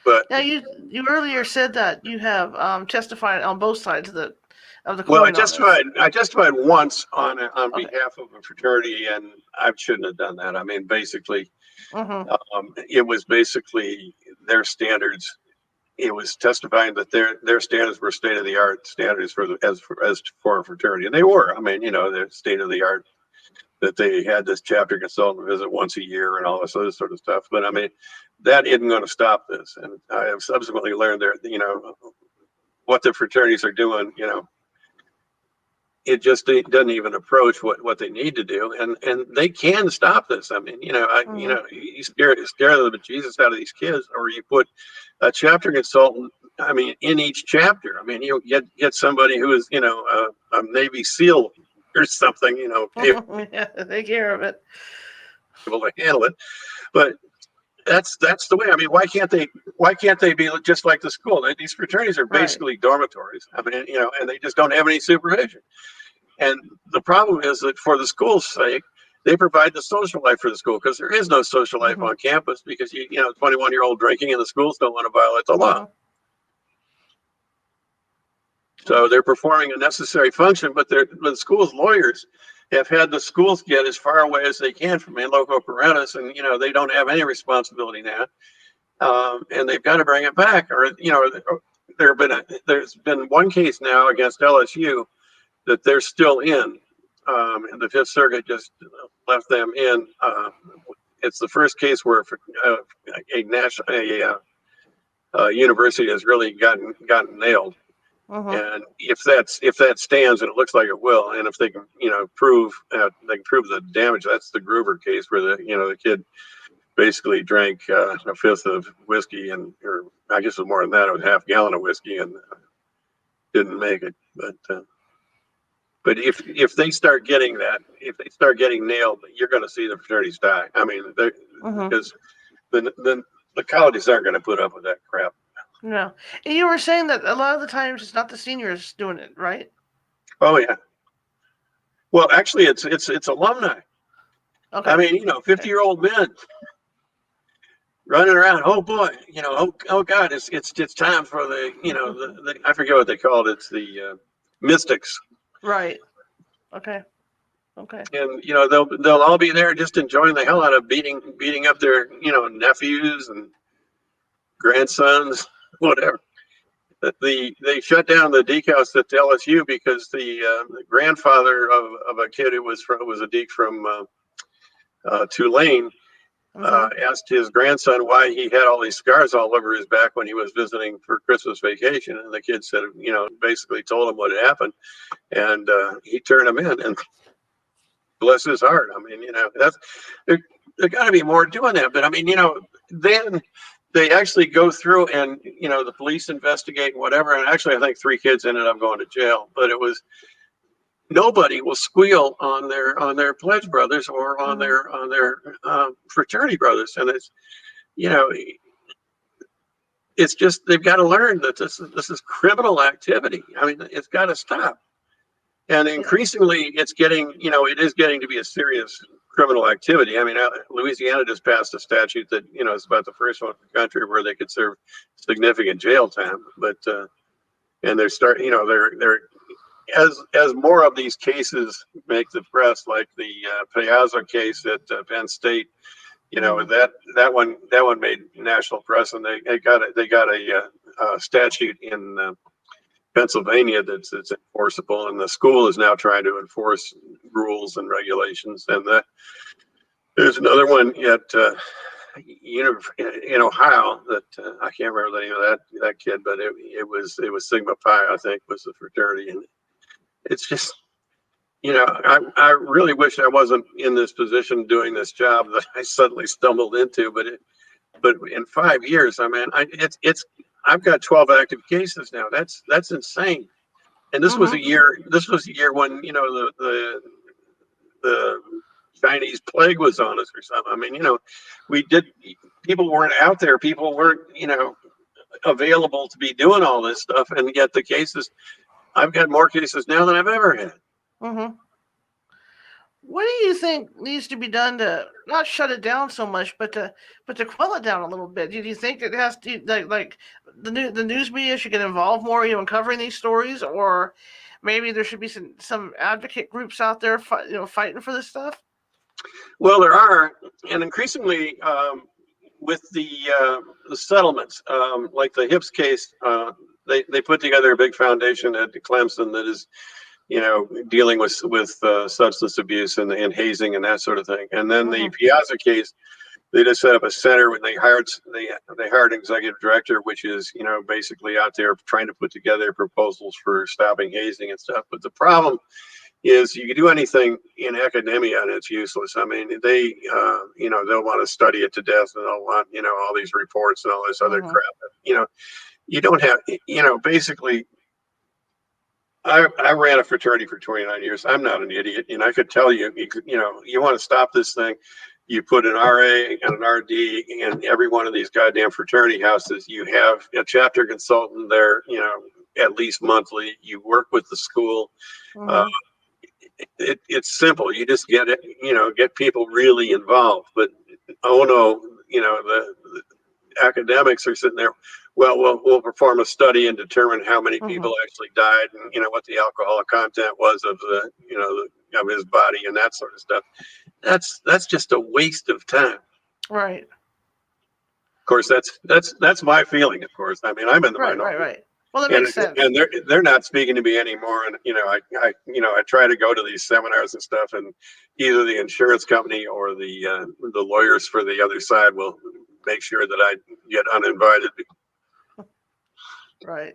But yeah, you earlier said that you have testified on both sides of the coin. Well, I testified once on Okay. behalf of a fraternity, and I shouldn't have done that. I mean, basically, Mm-hmm. it was basically their standards. It was testifying that their standards were state of the art standards as for a fraternity, and they were. I mean, they're state of the art. That they had this chapter consultant visit once a year and all this other sort of stuff. But I mean, that isn't going to stop this. And I have subsequently learned what the fraternities are doing. It just doesn't even approach what they need to do, and they can stop this. I mean, you scare the bejesus out of these kids, or you put a chapter consultant. I mean, in each chapter. I mean, you get somebody who is a Navy SEAL or something, Yeah, take care of it. able to handle it. But that's the way. I mean, why can't they be just like the school? These fraternities are basically dormitories. I mean, and they just don't have any supervision. And the problem is that for the school's sake, they provide the social life for the school, because there is no social life on campus, because 21-year-old drinking, and the schools don't want to violate the law. So they're performing a necessary function, but the school's lawyers have had the schools get as far away as they can from in loco parentis, and they don't have any responsibility now, and they've got to bring it back. Or there's been one case now against LSU that they're still in, and the Fifth Circuit just left them in. It's the first case where a university has really gotten nailed. And if that stands, and it looks like it will, and if they can, prove the damage, that's the Gruber case where the kid basically drank a fifth of whiskey, or I guess it was more than that. It was half gallon of whiskey, and didn't make it. But if they start getting nailed, you're going to see the fraternities die. I mean, because the colleges aren't going to put up with that crap. No. And you were saying that a lot of the times it's not the seniors doing it, right? Oh yeah. Well, actually, it's alumni. Okay. I mean, 50-year-old men running around. Oh boy, oh God, it's time for the I forget what they called it. It's the mystics. Right. Okay. And they'll all be there just enjoying the hell out of beating up their nephews and grandsons, whatever. They shut down the deek house at LSU because the grandfather of a kid who was a deek from Tulane asked his grandson why he had all these scars all over his back when he was visiting for Christmas vacation, and the kid said, basically told him what had happened, and he turned him in, and bless his heart. I mean, that's there got to be more doing that, but I mean, then they actually go through and the police investigate and whatever, and actually I think 3 kids ended up going to jail, but it was nobody will squeal on their pledge brothers or on their fraternity brothers, and it's just they've got to learn that this is criminal activity. I mean, it's got to stop, and increasingly it is getting to be a serious criminal activity. I mean, Louisiana just passed a statute that is about the first one in the country where they could serve significant jail time, but and they're as more of these cases make the press, like the Piazza case at Penn State, that one made national press, and they got a statute in Pennsylvania that's enforceable, and the school is now trying to enforce rules and regulations. And there's another one at in Ohio that I can't remember the name of that kid, but it was Sigma Pi, I think, was the fraternity, and it's just, I really wish I wasn't in this position doing this job that I suddenly stumbled into. But in 5 years, I mean, I've got 12 active cases now. That's insane. And this was a year. This was a year when the Chinese plague was on us or something. I mean, people weren't out there. People weren't available to be doing all this stuff, and yet the cases. I've got more cases now than I've ever had. What do you think needs to be done to not shut it down so much, but to quell it down a little bit? Do you think it has to like the news media should get involved more in covering these stories, or maybe there should be some advocate groups out there fighting for this stuff? Well, there are, and increasingly with the settlements, like the Hips case. They put together a big foundation at Clemson that is, dealing with substance abuse and hazing and that sort of thing. And then the Piazza case, they just set up a center when they hired an executive director, which is basically out there trying to put together proposals for stopping hazing and stuff. But the problem is you can do anything in academia and it's useless. I mean, they'll want to study it to death, and they'll want all these reports and all this other crap. You don't have, basically, I ran a fraternity for 29 years. I'm not an idiot. I could tell you, you want to stop this thing, you put an RA and an RD in every one of these goddamn fraternity houses. You have a chapter consultant there, at least monthly. You work with the school. It's simple. You just get people really involved. But, oh no, the academics are sitting there. Well, we'll perform a study and determine how many people actually died, and what the alcoholic content was of of his body and that sort of stuff. That's just a waste of time. Right. Of course, that's my feeling. Of course, I mean, I'm in the minority. Right. Well, that makes sense. And they're not speaking to me anymore. And I try to go to these seminars and stuff, and either the insurance company or the lawyers for the other side will make sure that I get uninvited. Right.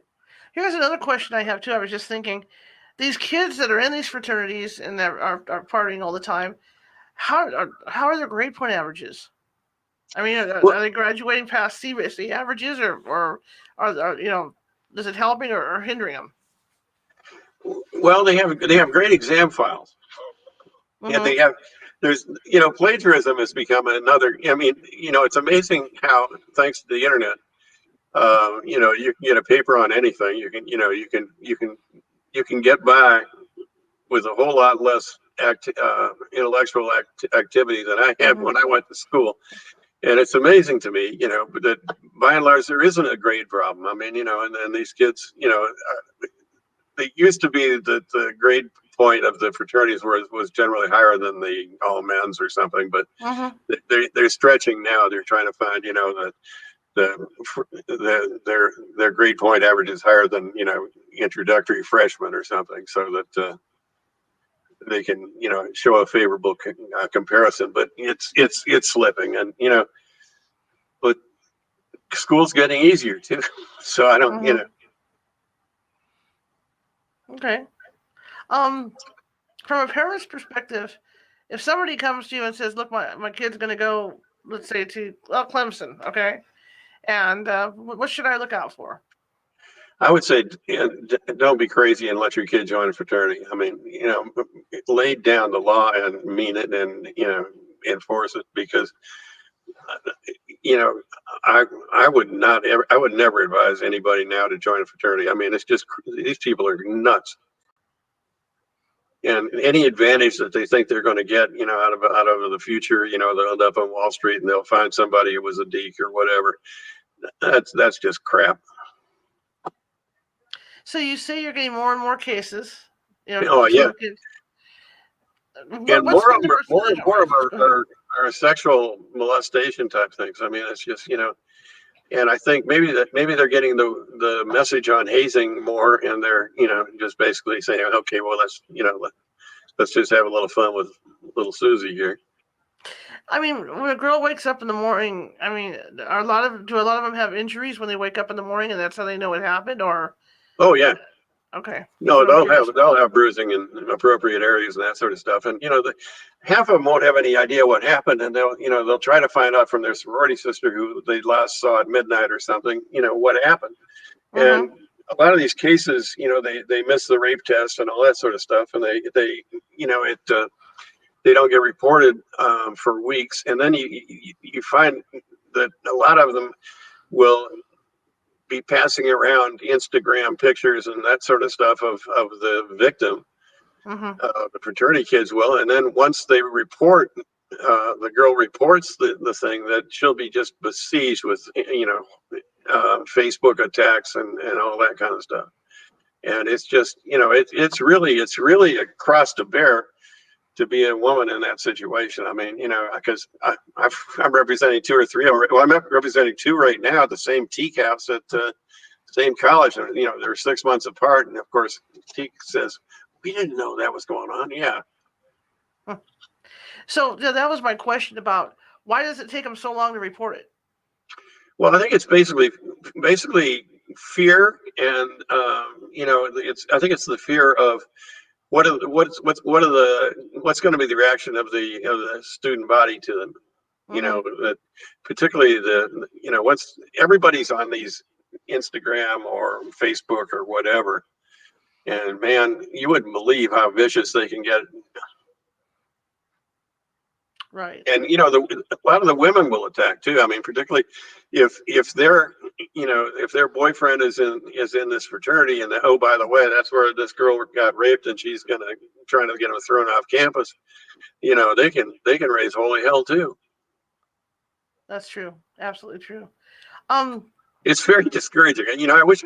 Here's another question I have too. I was just thinking, these kids that are in these fraternities and that are partying all the time, how are their grade point averages? I mean, Well, are they graduating past C averages, or are is it helping or hindering them? well, they have great exam files, and Mm-hmm. there's plagiarism has become another. I mean, it's amazing how, thanks to the internet, you can get a paper on anything. You can get by with a whole lot less intellectual activity than I had Mm-hmm. when I went to school. And it's amazing to me, that by and large there isn't a grade problem. I mean, and these kids, they used to be that the grade point of the fraternities was generally higher than the all men's or something, but Mm-hmm. they're stretching now. They're trying to find, their grade point average is higher than introductory freshmen or something, so that they can show a favorable comparison. But it's slipping, and but school's getting easier too. So I don't, Mm-hmm. Okay. Um, from a parent's perspective, if somebody comes to you and says, "Look, my kid's going to go, let's say to Clemson," okay, and what should I look out for? I would say, don't be crazy and let your kid join a fraternity. I mean, lay down the law and mean it, and enforce it, because you know I would never advise anybody now to join a fraternity. I mean, it's just, these people are nuts, and any advantage that they think they're going to get out of the future, they'll end up on Wall Street and they'll find somebody who was a deek or whatever. That's just crap. So you say you're getting more and more cases. Oh yeah. Some kids. And What's more been of the them, percentage more of wise? them Go ahead. are sexual molestation type things. I mean, it's just, and I think maybe they're getting the message on hazing more, and they're just basically saying, okay, well, let's just have a little fun with little Susie here. I mean, when a girl wakes up in the morning, I mean, do a lot of them have injuries when they wake up in the morning, and that's how they know it happened? Or Oh yeah. okay, that's No, what I'm curious about. they'll have bruising in appropriate areas and that sort of stuff. And half of them won't have any idea what happened, and they'll try to find out from their sorority sister who they last saw at midnight or something, what happened. Mm-hmm. And a lot of these cases, they miss the rape test and all that sort of stuff, and they don't get reported for weeks, and then you find that a lot of them will be passing around Instagram pictures and that sort of stuff of the victim. Mm-hmm. The fraternity kids will, and then once they report, the girl reports the thing, that she'll be just besieged with Facebook attacks and all that kind of stuff. And it's just it's really a cross to bear to be a woman in that situation. I mean, because I'm representing two or three of them. Well, I'm representing two right now at the same TCAPs at same college. And, they're 6 months apart. And of course, TC says, we didn't know that was going on. Yeah. So that was my question about why does it take them so long to report it? Well, I think it's basically fear, and I think it's the fear of what's going to be the reaction of the student body to them. Mm-hmm. That particularly once everybody's on these Instagram or Facebook or whatever, and man, you wouldn't believe how vicious they can get. Right. And a lot of the women will attack too. I mean, particularly if their boyfriend is in this fraternity, and oh, by the way, that's where this girl got raped, and she's trying to get him thrown off campus. They can raise holy hell too. That's true. Absolutely true. Um. It's very discouraging. I wish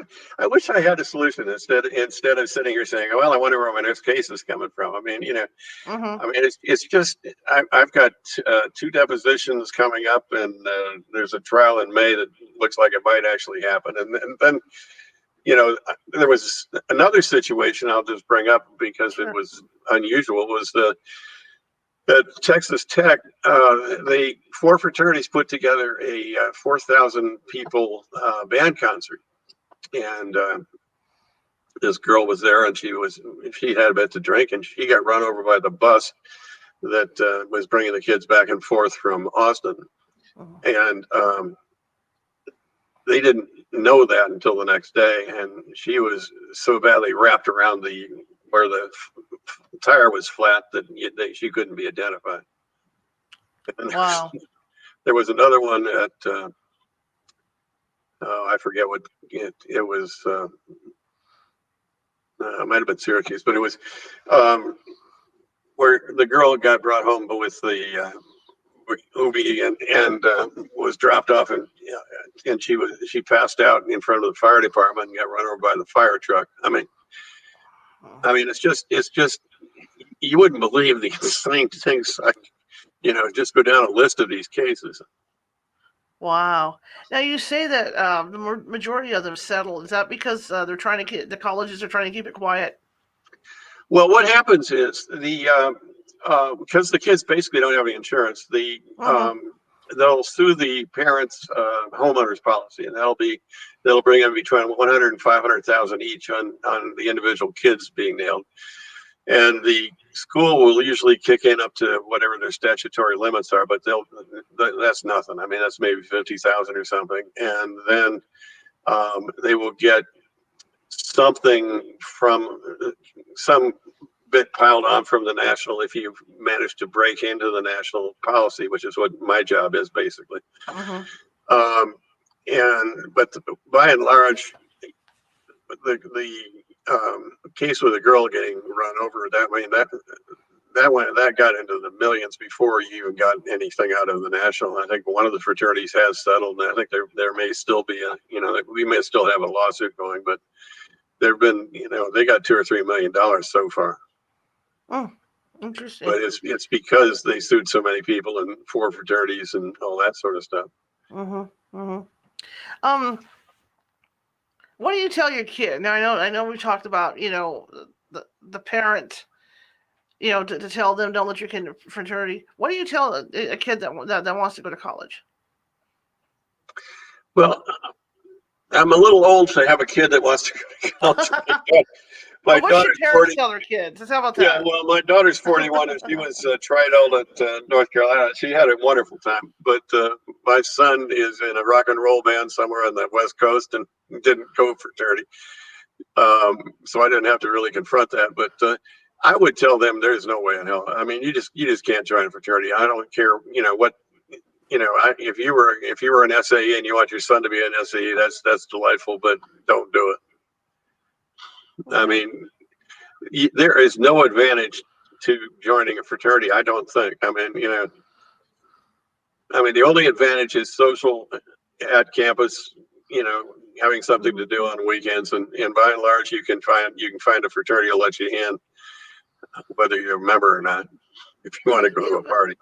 I had a solution instead of sitting here saying, well, I wonder where my next case is coming from. I mean, Mm-hmm. it's just I've got two depositions coming up, and there's a trial in May that looks like it might actually happen. And then there was another situation I'll just bring up because it Sure. was unusual. Was at Texas Tech, the four fraternities put together a 4,000 people band concert, and this girl was there, and she had a bit to drink, and she got run over by the bus that was bringing the kids back and forth from Austin, and they didn't know that until the next day, and she was so badly wrapped around where the tire was flat that she couldn't be identified. And Wow. there was another one at I forget what it was. It might have been Syracuse, but it was where the girl got brought home with the Ubi and was dropped off, and she passed out in front of the fire department and got run over by the fire truck. I mean, it's just you wouldn't believe the insane things. Just go down a list of these cases. Wow. Now you say that the majority of them settle. Is that because they're trying to the colleges are trying to keep it quiet? Well, what happens is because the kids basically don't have any insurance, they'll sue the parents' homeowners policy, and that'll bring in between 100 and 500,000 each on the individual kids being nailed. And the school will usually kick in up to whatever their statutory limits are, but that's nothing. I mean, that's maybe 50,000 or something, and then they will get something from some bit piled on from the national if you manage to break into the national policy, which is what my job is basically. But by and large, the case with a girl getting run over that got into the millions before you even got anything out of the national. I think one of the fraternities has settled, and I think there may still be we may still have a lawsuit going, but there've been they got $2 or $3 million so far. Oh, interesting. But it's because they sued so many people and 4 fraternities and all that sort of stuff. What do you tell your kid? Now I know we talked about the parent, to tell them don't let your kid in a fraternity. What do you tell a kid that wants to go to college? Well, I'm a little old to have a kid that wants to go to college. What should parents tell their kids? How about that? Yeah, well, my daughter's 41, and she was tried out at North Carolina. She had a wonderful time. But my son is in a rock and roll band somewhere on the West Coast and didn't go fraternity. So I didn't have to really confront that. But I would tell them there's no way in hell. I mean, you just can't join a fraternity. I don't care, what. If you were an SAE and you want your son to be an SAE, that's delightful, but don't do it. I mean, there is no advantage to joining a fraternity, I don't think. I mean, the only advantage is social at campus, having something to do on weekends, and by and large, you can find a fraternity that'll let you in, whether you're a member or not, if you want to go to a party.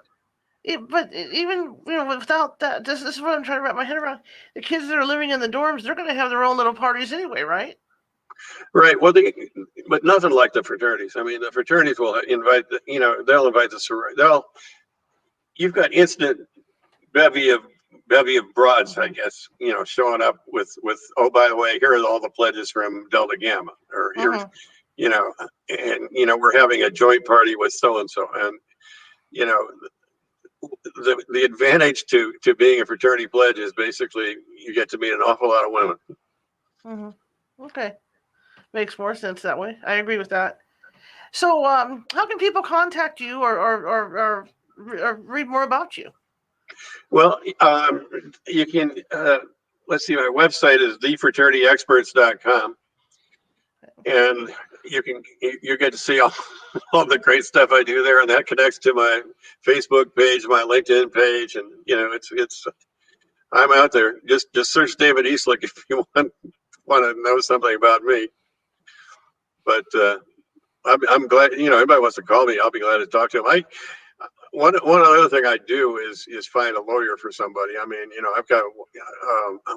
But even without that, this is what I'm trying to wrap my head around. The kids that are living in the dorms, they're going to have their own little parties anyway, right? Right. Well, but nothing like the fraternities. I mean, the fraternities will invite they'll invite you've got instant bevy of broads, I guess, showing up with oh, by the way, here are all the pledges from Delta Gamma, or here's and we're having a joint party with so and so, and the advantage to being a fraternity pledge is basically you get to meet an awful lot of women. Okay. Makes more sense that way. I agree with that. So, how can people contact you or read more about you? Well, you can. Let's see. My website is thefraternityexperts.com, and you get to see all the great stuff I do there, and that connects to my Facebook page, my LinkedIn page, and it's. I'm out there. Just search David Easlick if you want to know something about me. But I'm glad, everybody wants to call me. I'll be glad to talk to them. One other thing I do is find a lawyer for somebody. I mean, I've got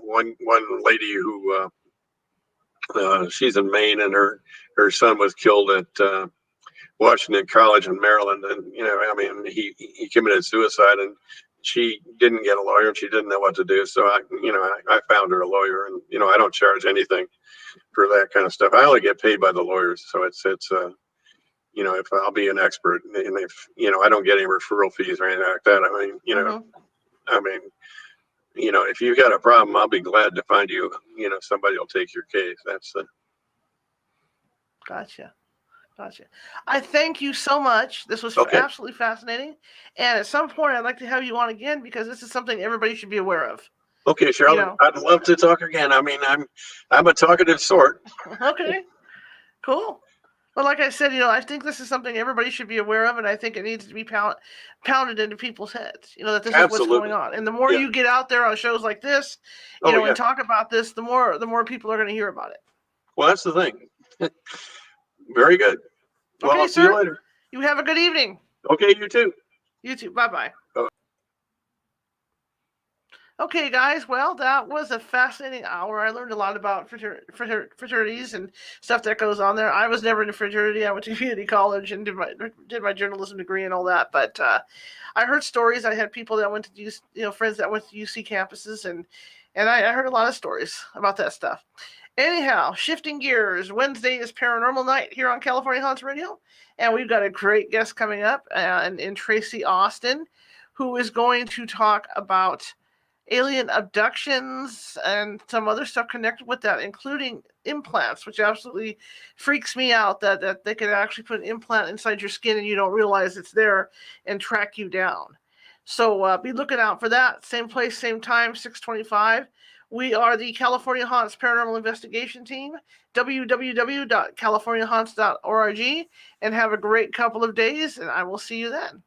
one lady who she's in Maine, and her son was killed at Washington College in Maryland, and he committed suicide, and she didn't get a lawyer and she didn't know what to do. So I found her a lawyer, and I don't charge anything for that kind of stuff. I only get paid by the lawyers, so it's if I'll be an expert, and if I don't get any referral fees or anything like that. I mean, if you've got a problem, I'll be glad to find you. Somebody will take your case. That's the. Gotcha. I thank you so much. This was Okay. absolutely fascinating. And at some point, I'd like to have you on again because this is something everybody should be aware of. Okay, Charlotte, I'd love to talk again. I mean, I'm a talkative sort. Okay, cool. But like I said, I think this is something everybody should be aware of, and I think it needs to be pounded into people's heads, that this is what's going on. And the more you get out there on shows like this, and talk about this, the more people are going to hear about it. Well, that's the thing. Very good. Well, okay, I'll see you later. You have a good evening. Okay, you too. You too. Bye-bye. Okay, guys. Well, that was a fascinating hour. I learned a lot about fraternities and stuff that goes on there. I was never in a fraternity. I went to community college and did my journalism degree and all that. But I heard stories. I had people that went to friends that went to UC campuses, and I heard a lot of stories about that stuff. Anyhow, shifting gears, Wednesday is Paranormal Night here on California Haunts Radio, and we've got a great guest coming up in Tracy Austin, who is going to talk about alien abductions and some other stuff connected with that, including implants, which absolutely freaks me out that they could actually put an implant inside your skin and you don't realize it's there and track you down. So be looking out for that. Same place, same time, 6:25. We are the California Haunts Paranormal Investigation Team, www.californiahaunts.org, and have a great couple of days, and I will see you then.